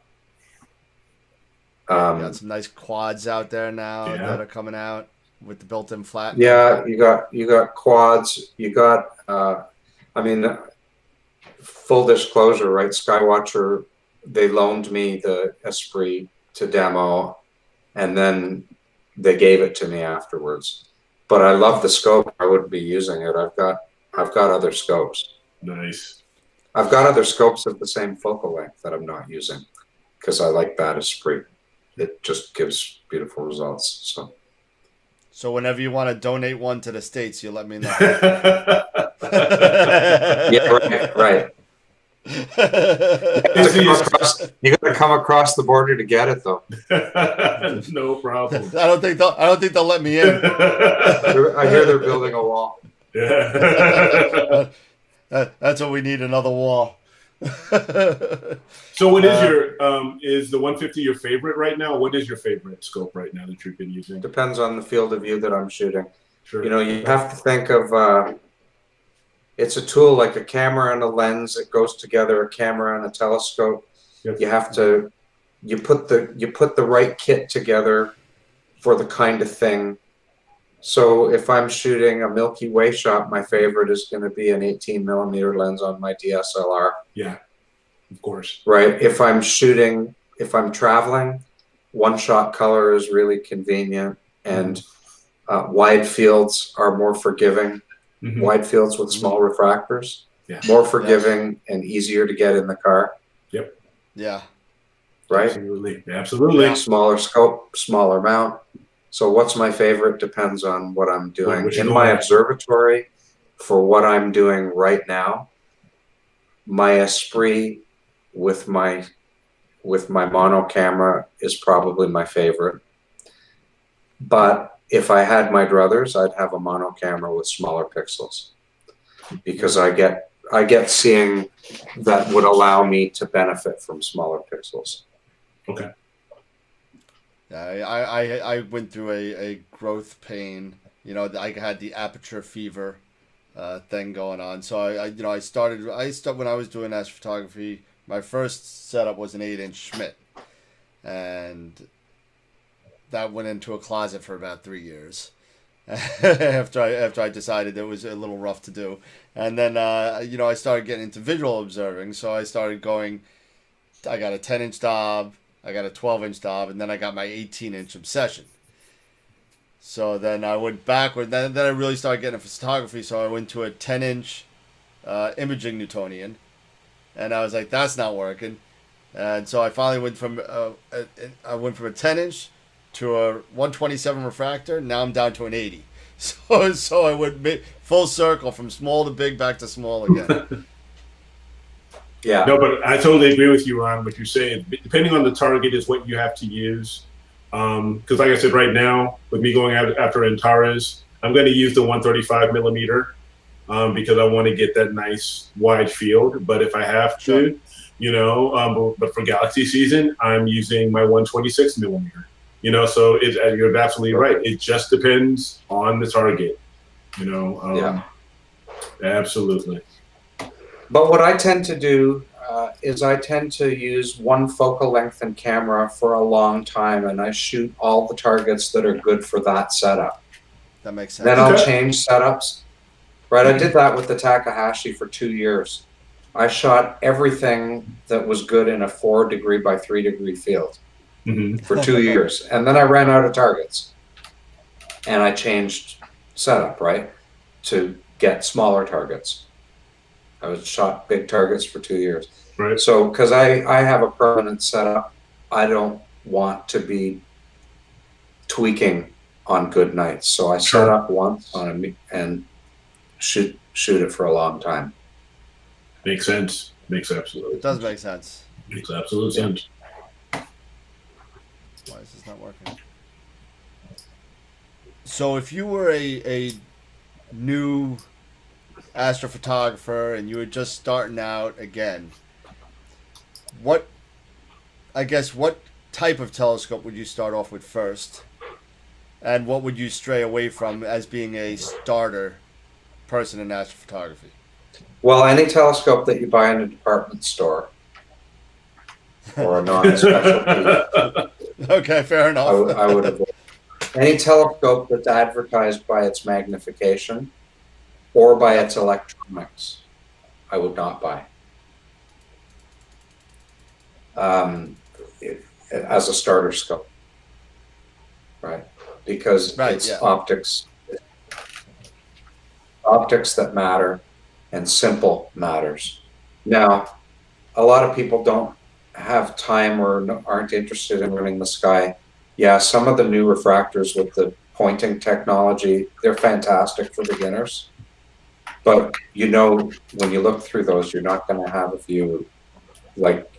Got some nice quads out there now that are coming out. with the built-in flat. Yeah, you got quads. You got. I mean, full disclosure, right? Skywatcher, they loaned me the Esprit to demo, and then they gave it to me afterwards. But I love the scope. I wouldn't be using it. I've got other scopes. Nice. I've got other scopes of the same focal length that I'm not using because I like that Esprit. It just gives beautiful results. So whenever you want to donate one to the States, you let me know. Yeah, right. You got to come across the border to get it, though. No problem. I don't think they'll let me in. I hear they're building a wall. Yeah. That's what we need, another wall. So what is your is the 150 your favorite right now? What is your favorite scope right now that you've been using? Depends on the field of view that I'm shooting. Sure. You know, you have to think of it's a tool like a camera and a lens. It goes together, a camera and a telescope. Yep. You put the right kit together for the kind of thing. So if I'm shooting a Milky Way shot, my favorite is going to be an 18 millimeter lens on my DSLR. Yeah, of course. Right. If I'm traveling, one shot color is really convenient, and wide fields are more forgiving. Mm-hmm. Wide fields with small refractors, yeah, more forgiving and easier to get in the car. Yep. Yeah. Right. Absolutely. Yeah. Smaller scope, smaller mount. So what's my favorite depends on what I'm doing. In my observatory, for what I'm doing right now, my Esprit with my mono camera is probably my favorite. But if I had my druthers, I'd have a mono camera with smaller pixels, because I get seeing that would allow me to benefit from smaller pixels. Okay. Yeah, I went through a growth pain. You know, I had the aperture fever thing going on. So I started when I was doing astrophotography. My first setup was an 8-inch Schmidt, and that went into a closet for about 3 years after I decided it was a little rough to do. And then I started getting into visual observing. So I started going. I got a 10-inch Dob. I got a 12-inch Dob, and then I got my 18-inch Obsession. So then I went backward. Then I really started getting into photography. So I went to a 10-inch imaging Newtonian, and I was like, that's not working. And so I finally went from a 10-inch to a 127 refractor. Now I'm down to an 80. So I went full circle from small to big, back to small again. Yeah. No, but I totally agree with you, Ron. What you're saying, depending on the target, is what you have to use. Because, like I said, right now, with me going after Antares, I'm going to use the 135 millimeter because I want to get that nice wide field. But if I have to, but for Galaxy season, I'm using my 126 millimeter. So you're absolutely right. It just depends on the target. Yeah. Absolutely. But what I tend to do is I tend to use one focal length and camera for a long time, and I shoot all the targets that are good for that setup. That makes sense. Then I'll change setups. Right, I did that with the Takahashi for 2 years. I shot everything that was good in a 4 degree by 3 degree field for 2 years, and then I ran out of targets, and I changed setup, right, to get smaller targets. I shot big targets for 2 years. Right. So, because I have a permanent setup, I don't want to be tweaking on good nights. So I set up once and shoot it for a long time. Makes sense. Makes absolute. It does make sense. Makes absolute sense. Why is this not working? So if you were a new astrophotographer and you were just starting out again, what type of telescope would you start off with first, and what would you stray away from as being a starter person in astrophotography? Well, any telescope that you buy in a department store or a non-specialty, Okay, fair enough. I would avoid. Any telescope that's advertised by its magnification or by its electronics, I would not buy. As a starter scope, right? Because it's optics that matter, and simple matters. Now, a lot of people don't have time or aren't interested in learning the sky. Yeah, some of the new refractors with the pointing technology, they're fantastic for beginners. But you know, when you look through those, you're not going to have a view like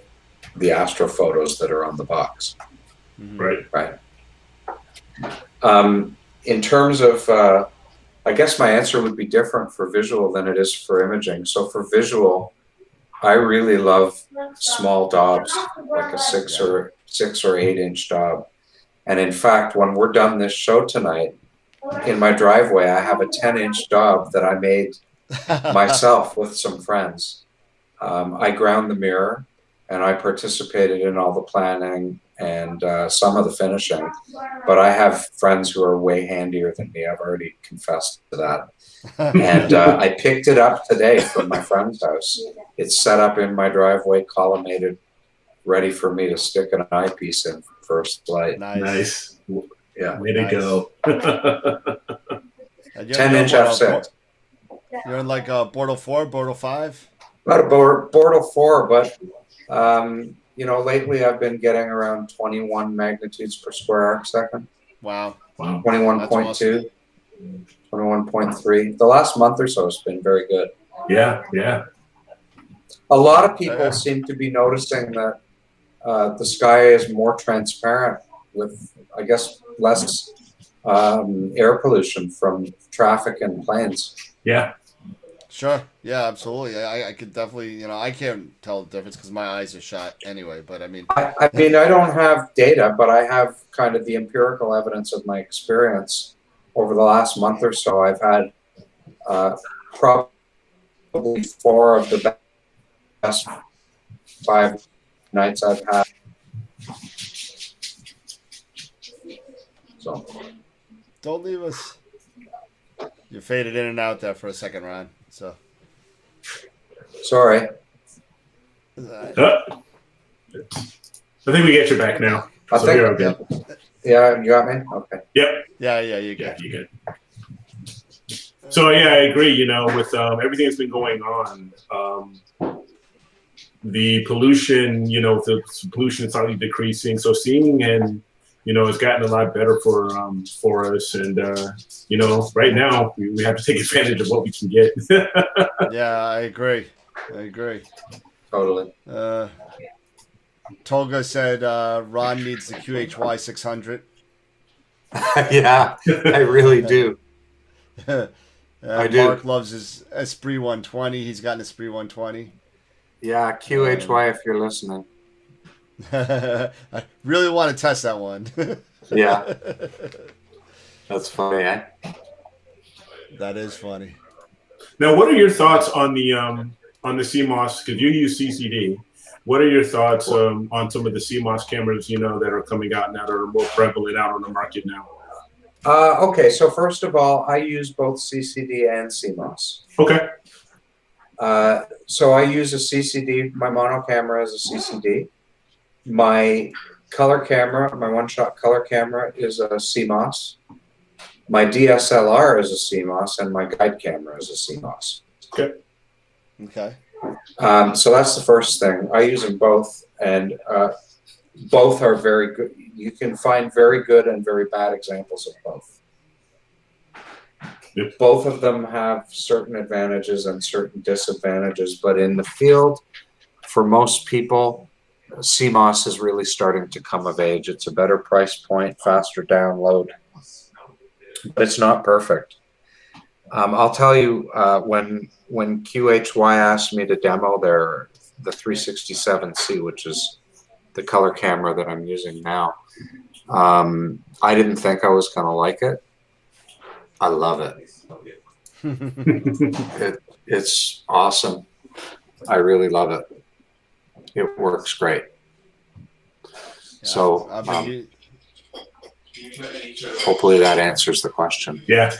the astrophotos that are on the box. Right. In terms of, I guess my answer would be different for visual than it is for imaging. So for visual, I really love small daubs, like a 6 or 8 inch daub. And in fact, when we're done this show tonight, in my driveway, I have a 10-inch daub that I made myself with some friends. I ground the mirror, and I participated in all the planning and some of the finishing. But I have friends who are way handier than me. I've already confessed to that. And I picked it up today from my friend's house. It's set up in my driveway, collimated, ready for me to stick an eyepiece in for first light. Nice. Yeah. Way to go. 10-inch f6. You're in like a Bortle 4, Bortle 5? Not a Bortle 4, but you know, lately I've been getting around 21 magnitudes per square arc second. Wow. 21.2, awesome. 21.3. The last month or so has been very good. Yeah. A lot of people seem to be noticing that the sky is more transparent with, I guess, less air pollution from traffic and planes. Yeah. Sure. Yeah, absolutely. I could definitely, you know, I can't tell the difference because my eyes are shot anyway. But I mean, I mean, I don't have data, but I have kind of the empirical evidence of my experience over the last month or so. I've had probably 4 of the best 5 nights I've had. So, don't leave us. You faded in and out there for a second, Ron. So, sorry. I think we get you back now. I think you're good. Yeah, you got me? Okay. Yep. Yeah, you good. Yeah, you good. So yeah, I agree. You know, with everything that's been going on, the pollution, you know, the pollution is slightly decreasing. So seeing and it's gotten a lot better for us. And you know, right now we have to take advantage of what we can get. Yeah, I agree. Totally. Tolga said Ron needs the QHY 600. Yeah, I really do. I do. Mark loves his Esprit 120. He's got an Esprit 120. Yeah, QHY if you're listening. I really want to test that one. Yeah. That's funny, eh? That is funny. Now, what are your thoughts on the CMOS? Because you use CCD. What are your thoughts on some of the CMOS cameras, that are coming out now that are more prevalent out on the market now? Okay, so first of all, I use both CCD and CMOS. Okay. So I use a CCD. My mono camera is a CCD. My color camera, my one-shot color camera is a CMOS. My DSLR is a CMOS, and my guide camera is a CMOS. Okay. So that's the first thing. I use them both, and both are very good. You can find very good and very bad examples of both. Yep. Both of them have certain advantages and certain disadvantages, but in the field, for most people, CMOS is really starting to come of age. It's a better price point, faster download, but it's not perfect. I'll tell you, when QHY asked me to demo the 367C, which is the color camera that I'm using now, I didn't think I was going to like it. I love it. It's awesome. I really love it. It works great. Yeah, So Hopefully that answers the question. Yeah.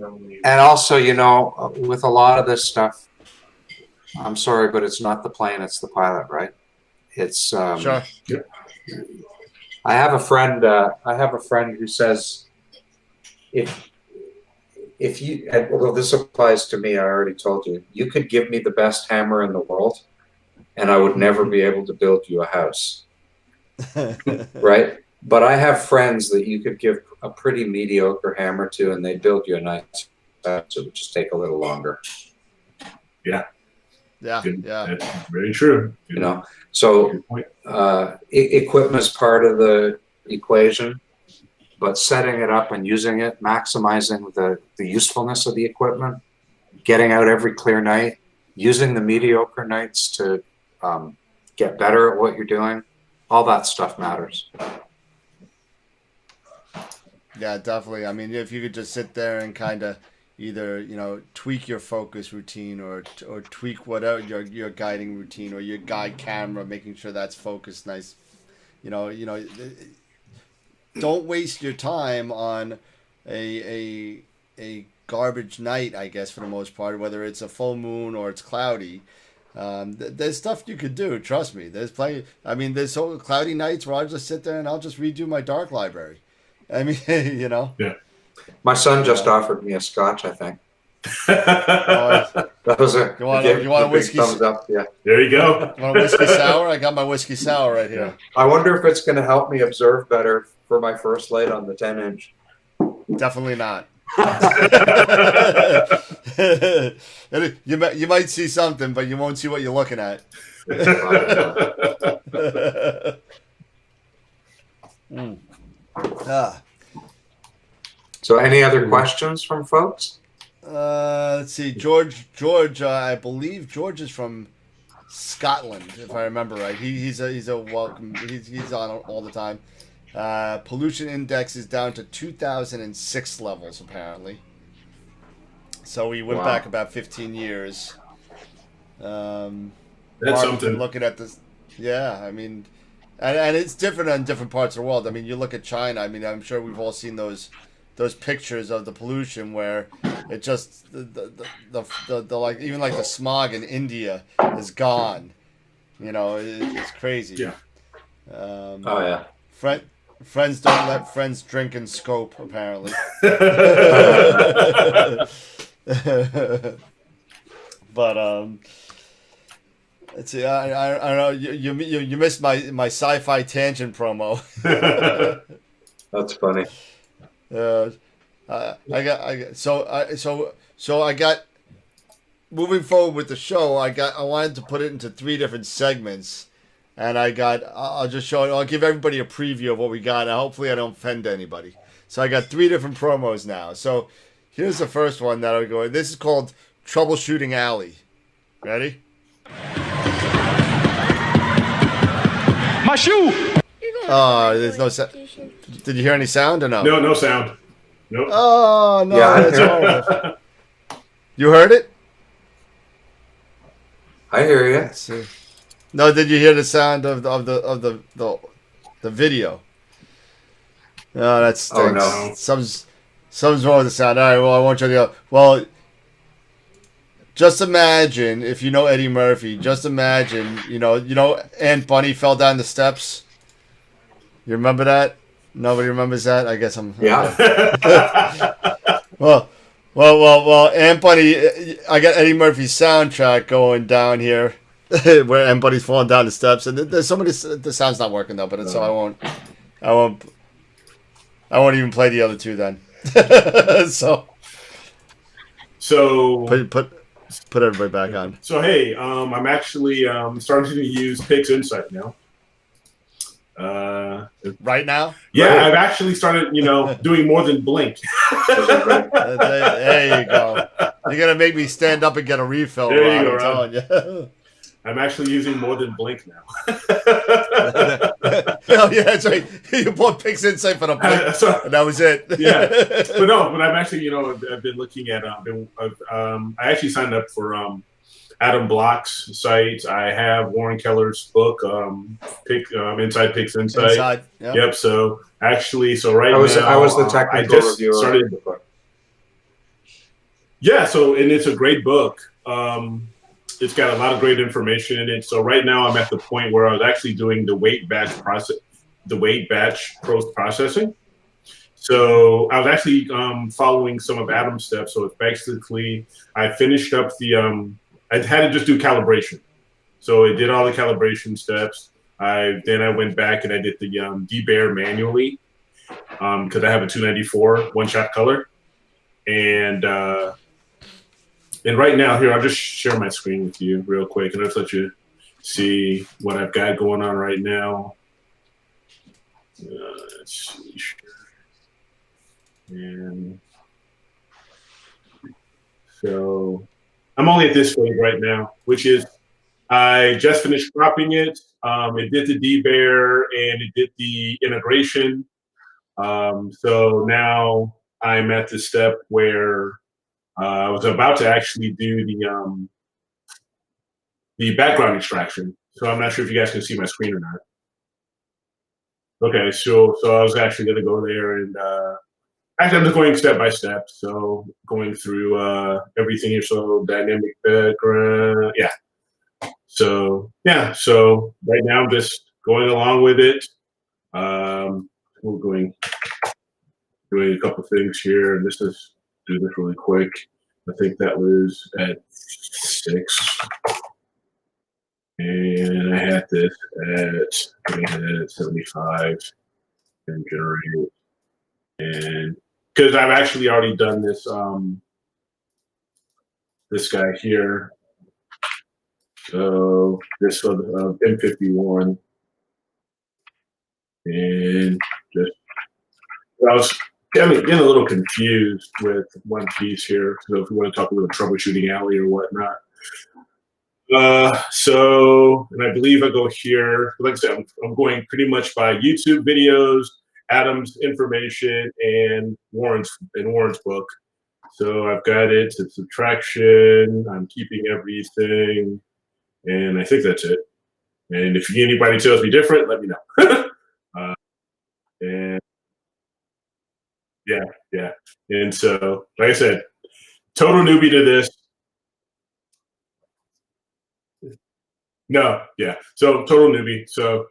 And also, you know, with a lot of this stuff, I'm sorry, but it's not the plane, it's the pilot, right? It's Sure. I have a friend who says if you, well, this applies to me, I already told you, you could give me the best hammer in the world and I would never be able to build you a house. Right? But I have friends that you could give a pretty mediocre hammer to and they'd build you a nice house. It would just take a little longer. Yeah. Yeah. Good. Yeah. That's very true. You know, so equipment is part of the equation, but setting it up and using it, maximizing the usefulness of the equipment, getting out every clear night, using the mediocre nights to get better at what you're doing, all that stuff matters. Yeah, definitely. I mean, if you could just sit there and kind of either, you know, tweak your focus routine or tweak whatever your guiding routine or your guide camera, making sure that's focused nice. You know, don't waste your time on a garbage night, I guess, for the most part, whether it's a full moon or it's cloudy. There's stuff you could do. Trust me. There's plenty. I mean, there's so cloudy nights where I'll just sit there and I'll just redo my dark library. I mean, you know. Yeah. My son just offered me a scotch, I think. That was a you want a whiskey? Thumbs up, yeah. There you go. You want a whiskey sour? I got my whiskey sour right here. I wonder if it's going to help me observe better for my first light on the 10-inch. Definitely not. You might see something, but you won't see what you're looking at. So any other questions from folks? Let's see. George, I believe George is from Scotland, if I remember right. He's a welcome. He's on all the time. Pollution index is down to 2006 levels apparently. So we went back about 15 years. That's Mark, something. Looking at this, yeah. I mean, and it's different in different parts of the world. I mean, you look at China. I mean, I'm sure we've all seen those pictures of the pollution where it just the like even like the smog in India is gone. You know, it's crazy. Yeah. Oh yeah. Friends don't let friends drink and scope, apparently. But let's see. I don't know. You missed my sci-fi tangent promo. That's funny. I got moving forward with the show. I wanted to put it into 3 different segments. And I'll just show it. I'll give everybody a preview of what we got. And hopefully I don't offend anybody. So I got 3 different promos now. So here's the first one that I'll go. This is called Troubleshooting Alley. Ready? My shoe! Oh, there's no sound. Did you hear any sound or no? No, no sound. Nope. Oh, no. Yeah, That's horrible. You heard it? I hear you. Let's see. No, did you hear the sound of the video? No, that stinks. Oh no. Something's wrong with the sound. All right, well, I want you to go. Well, just imagine if you know Eddie Murphy. Just imagine, you know, Aunt Bunny fell down the steps. You remember that? Nobody remembers that. I guess I'm. Yeah. Well, Aunt Bunny. I got Eddie Murphy's soundtrack going down here. Where everybody's falling down the steps, and there's somebody. The sound's not working though, but so I won't even play the other 2 then. So put everybody back on. So hey, I'm actually starting to use Pix Insight now. Right now? Yeah, Right. I've actually started, doing more than blink. There you go. You're gonna make me stand up and get a refill. There you Ron, go, I'm telling you. I'm actually using more than blink now. Oh yeah, that's right. You bought Pix Insight for the blink, and that was it. Yeah, but I'm actually, I've been looking at. I actually signed up for Adam Block's site. I have Warren Keller's book, Inside Pix Insight. Yep. Yep. So Actually, so right I was the now, I technical just reviewer started. of the book. Yeah, so and it's a great book. It's got a lot of great information in it. So right now, I'm at the point where I was actually doing the weight batch post processing. So I was actually following some of Adam's steps. So it's basically I finished up I had to just do calibration. So I did all the calibration steps. Then I went back and I did the debear manually because I have a 294 one shot color. And right now, here, I'll just share my screen with you real quick, and I'll let you see what I've got going on right now. Let's see. And so I'm only at this phase right now, which is I just finished cropping it. It did the debear and it did the integration. So now I'm at the step where I was about to actually do the background extraction. So I'm not sure if you guys can see my screen or not. Okay, so I was actually going to go there and actually I'm just going step by step. So going through everything here. So dynamic background, yeah. So yeah, so right now I'm just going along with it. We're doing a couple things here, and this is do this really quick. I think that was at 6. And I had this at 75 and generate. And because I've actually already done this, this guy here. So this was M51. And just, I was getting a little confused with one piece here. So if we want to talk a little troubleshooting alley or whatnot. And I believe I go here. Like I said, I'm going pretty much by YouTube videos, Adam's information, and Warren's book. So I've got it. It's subtraction. I'm keeping everything, and I think that's it. And if anybody tells me different, let me know. And yeah. And so, like I said, total newbie to this. No, yeah. So total newbie. So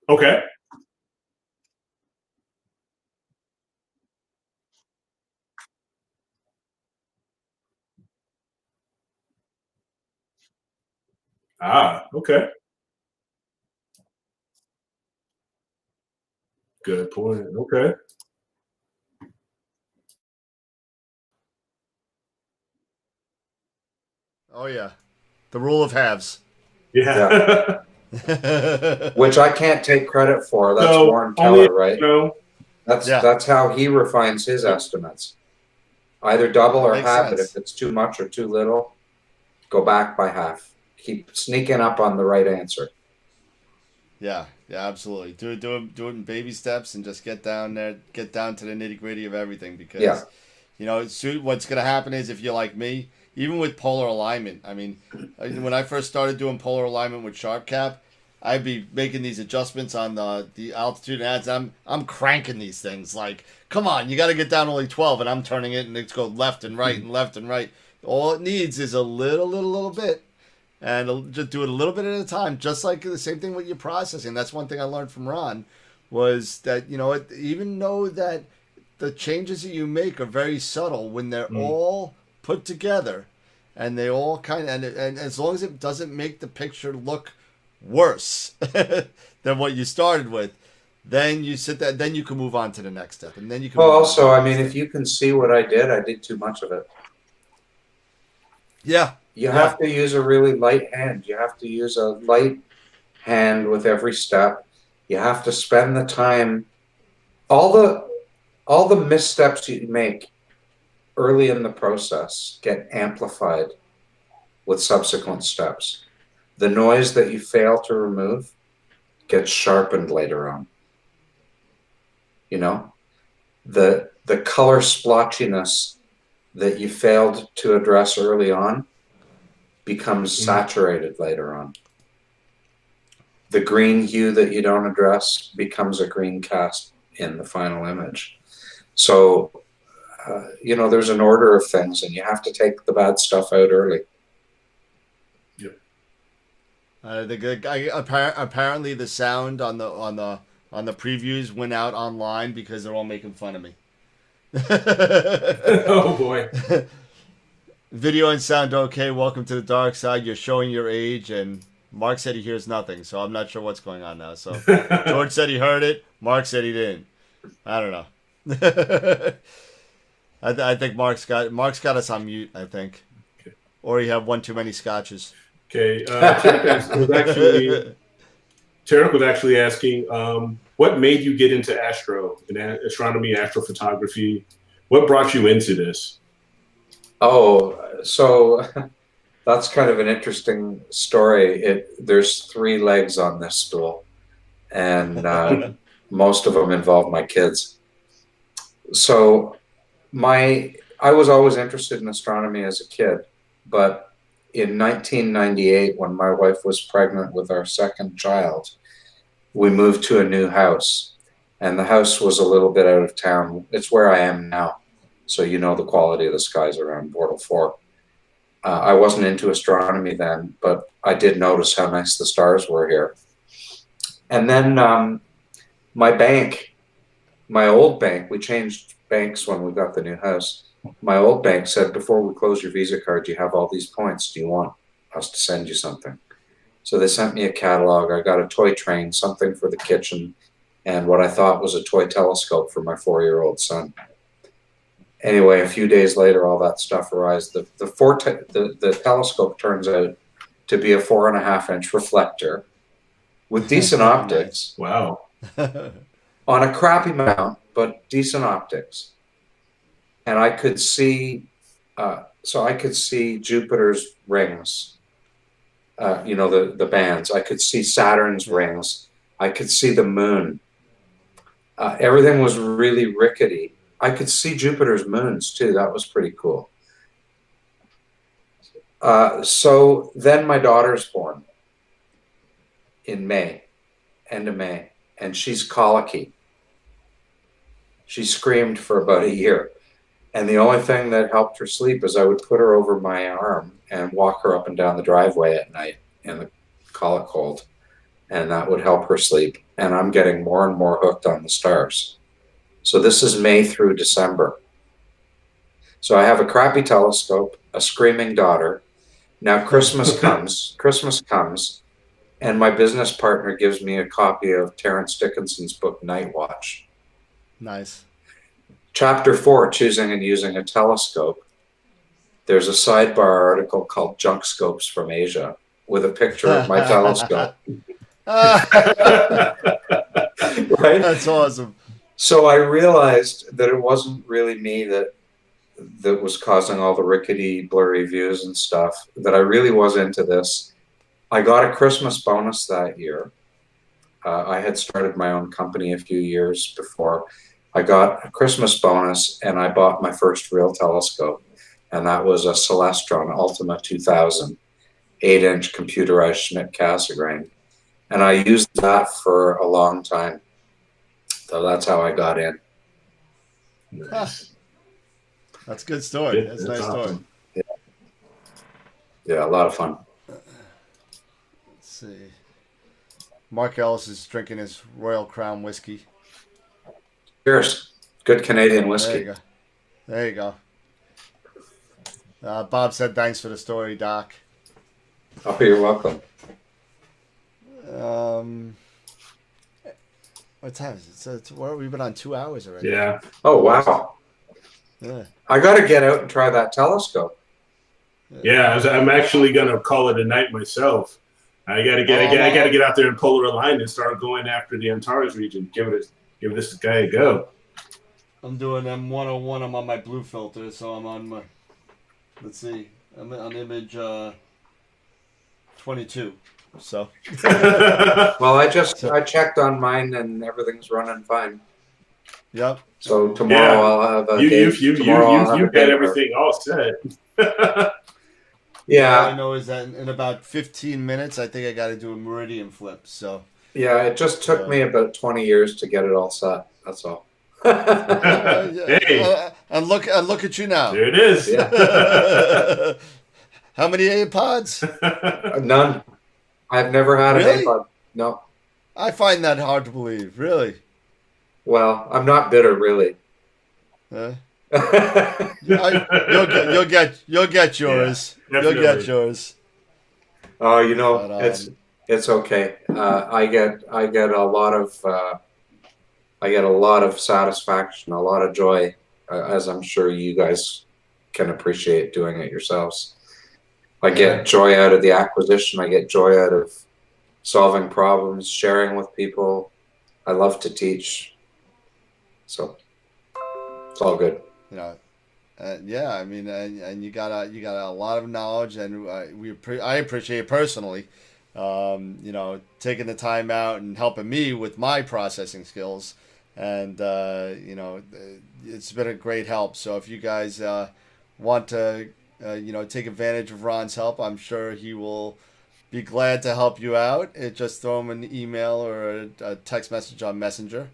okay. Okay. Good point. Okay. Oh yeah, the rule of halves. Yeah. Which I can't take credit for. That's So, Warren Keller, right? No. That's how he refines his estimates. Either double or Makes half it. sense. If it's too much or too little, go back by half. Keep sneaking up on the right answer. Yeah, absolutely. Do it in baby steps and just get down there, get down to the nitty gritty of everything. Because, what's going to happen is if you're like me, even with polar alignment. I mean, when I first started doing polar alignment with Sharp Cap, I'd be making these adjustments on the altitude and ads. I'm cranking these things like, come on, you got to get down only 12, and I'm turning it and it's go left and right and left and right. All it needs is a little bit. And just do it a little bit at a time, just like the same thing with your processing. That's one thing I learned from Ron, was that, even though that the changes that you make are very subtle, when they're all put together and they all kind of, and as long as it doesn't make the picture look worse than what you started with, then you sit there, then you can move on to the next step. And then you can. Well, also, I mean, if you can see what I did too much of it. Yeah. You have to use a really light hand. You have to use a light hand with every step. You have to spend the time. All the missteps you make early in the process get amplified with subsequent steps. The noise that you fail to remove gets sharpened later on. The color splotchiness that you failed to address early on becomes saturated later on. The green hue that you don't address becomes a green cast in the final image. So, there's an order of things, and you have to take the bad stuff out early. Yep. Apparently the sound on the previews went out online because they're all making fun of me. Oh boy. Video and sound okay. Welcome to the dark side. You're showing your age, and Mark said he hears nothing, so I'm not sure what's going on now. So George said he heard it. Mark said he didn't. I don't know. I think Mark's got us on mute. I think, Okay. Or he had one too many scotches. Okay. Tarek was actually asking, what made you get into astronomy, astrophotography? What brought you into this? Oh, so that's kind of an interesting story. There's 3 legs on this stool, and most of them involve my kids. So I was always interested in astronomy as a kid, but in 1998, when my wife was pregnant with our second child, we moved to a new house, and the house was a little bit out of town. It's where I am now. So the quality of the skies around Portal 4. I wasn't into astronomy then, but I did notice how nice the stars were here. And then my old bank, we changed banks when we got the new house. My old bank said, before we close your Visa card, you have all these points. Do you want us to send you something? So they sent me a catalog. I got a toy train, something for the kitchen, and what I thought was a toy telescope for my 4-year-old son. Anyway, a few days later, all that stuff arrived. The telescope turns out to be a 4.5-inch reflector with decent optics. Wow. On a crappy mount, but decent optics. And I could see, Jupiter's rings, the bands. I could see Saturn's rings. I could see the moon. Everything was really rickety. I could see Jupiter's moons too. That was pretty cool. So then my daughter's born in May, end of May, and she's colicky. She screamed for about a year. And the only thing that helped her sleep is I would put her over my arm and walk her up and down the driveway at night in the colic cold. And that would help her sleep. And I'm getting more and more hooked on the stars. So this is May through December. So I have a crappy telescope, a screaming daughter. Now Christmas comes, and my business partner gives me a copy of Terence Dickinson's book, Night Watch. Nice. Chapter 4, Choosing and Using a Telescope. There's a sidebar article called Junk Scopes from Asia with a picture of my telescope. Right? That's awesome. So I realized that it wasn't really me that was causing all the rickety, blurry views and stuff, that I really was into this. I got a Christmas bonus that year. I had started my own company a few years before. I got a Christmas bonus, and I bought my first real telescope, and that was a Celestron Ultima 2000, 8-inch computerized Schmidt-Cassegrain. And I used that for a long time. So that's how I got in. Nice. That's a good story. Yeah, that's a nice story. Yeah, a lot of fun. Let's see. Mark Ellis is drinking his Royal Crown whiskey. Cheers. Good Canadian whiskey. There you go. Bob said thanks for the story, Doc. Oh, you're welcome. What time is it? We've been on 2 hours already. Yeah. Oh, wow. Yeah. I got to get out and try that telescope. Yeah, I'm actually gonna call it a night myself. I gotta get out there and polar align and start going after the Antares region. Give this guy a go. I'm doing M101. I'm on my blue filter, so I'm on my. Let's see. I'm on image 22. So. Well, I checked on mine and everything's running fine. Yep. So tomorrow I'll have a you've got everything all set. Yeah. All I know is that in about 15 minutes, I think I got to do a meridian flip. So Yeah, it just took me about 20 years to get it all set. That's all. Hey, and look at you now. there it is. Yeah. How many AirPods? None. I've never had an Really? AirPod. No. I find that hard to believe. Really. Well, I'm not bitter, really. Uh, Oh, you'll get yours. Yeah, You'll get definitely. yours. you know, But, it's okay. I get a lot of satisfaction, a lot of joy, as I'm sure you guys can appreciate doing it yourselves. I get joy out of the acquisition. I get joy out of solving problems, sharing with people. I love to teach, so it's all good. you know, yeah. I mean, and you got a lot of knowledge, and I appreciate it personally. Taking the time out and helping me with my processing skills, and it's been a great help. So if you guys want to, take advantage of Ron's help, I'm sure he will be glad to help you out. Just throw him an email or a text message on Messenger,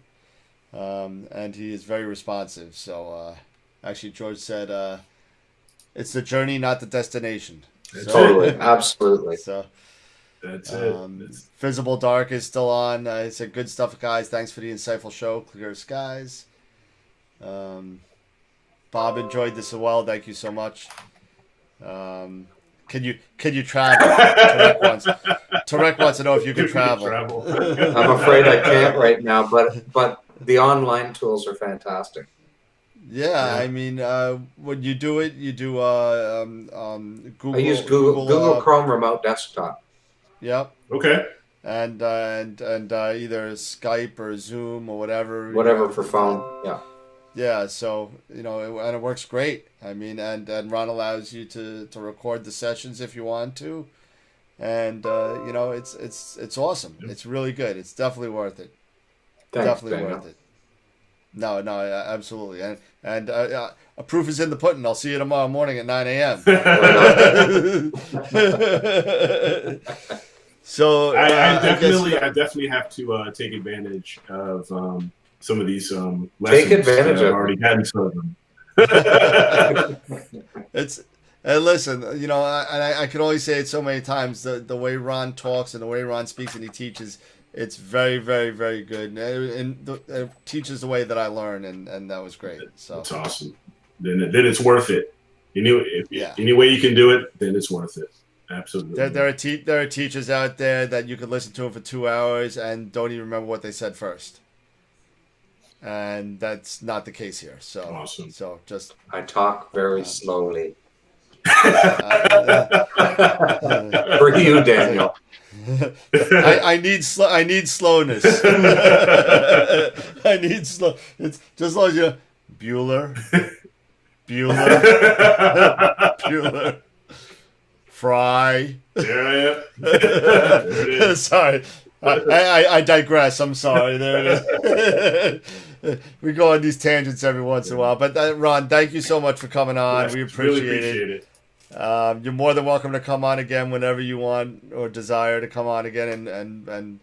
and he is very responsive. So actually, George said it's the journey, not the destination. Totally, absolutely. So. That's it. Visible Dark is still on. He said, "Good stuff, guys. Thanks for the insightful show. Clear skies." Bob enjoyed this as well. Thank you so much. Can you travel? Tarek wants to know if you can travel. I'm afraid I can't right now, but the online tools are fantastic. Yeah, I mean, when you do it, you do Google. I use Google Chrome Remote Desktop. Yep. Okay. And either Skype or Zoom or whatever. Whatever for phone. Yeah. Yeah, so and it works great. I mean, and Ron allows you to record the sessions if you want to, and it's awesome. It's really good. It's definitely worth it. Thanks, Definitely Daniel. worth it. No, absolutely, and a proof is in the pudding. I'll see you tomorrow morning at 9 a.m. So I definitely have to take advantage of some of these lessons. Take advantage I've of already gotten some of them. It's and listen, I can only say it so many times. The way Ron talks and the way Ron speaks and he teaches, it's very, very, very good, and it teaches the way that I learn, and that was great. So that's awesome. Then it's worth it. Any way you can do it, then it's worth it. Absolutely. There are teachers out there that you could listen to for 2 hours and don't even remember what they said first. And that's not the case here. So awesome. So just I talk very slowly. For For you, Daniel. I need slowness. I need slow. It's just as long as you Bueller. Fry. There I am. There it is. Sorry. I digress. I'm sorry. There it is. We go on these tangents every once in a while. But Ron, thank you so much for coming on. Yes, we really appreciate it. You're more than welcome to come on again whenever you want or desire to come on again and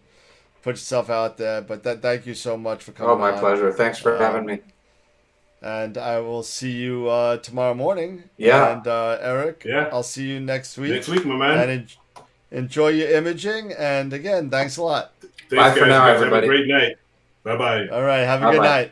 put yourself out there. But thank you so much for coming on. Oh, my pleasure. Thanks for having me. And I will see you tomorrow morning. Yeah. And Eric, Yeah. I'll see you next week. Next week, my man. And enjoy your imaging. And again, thanks a lot. Thanks, Bye for guys. now, You guys everybody. Have a great night. Bye-bye. All right. Have a good Bye-bye. night.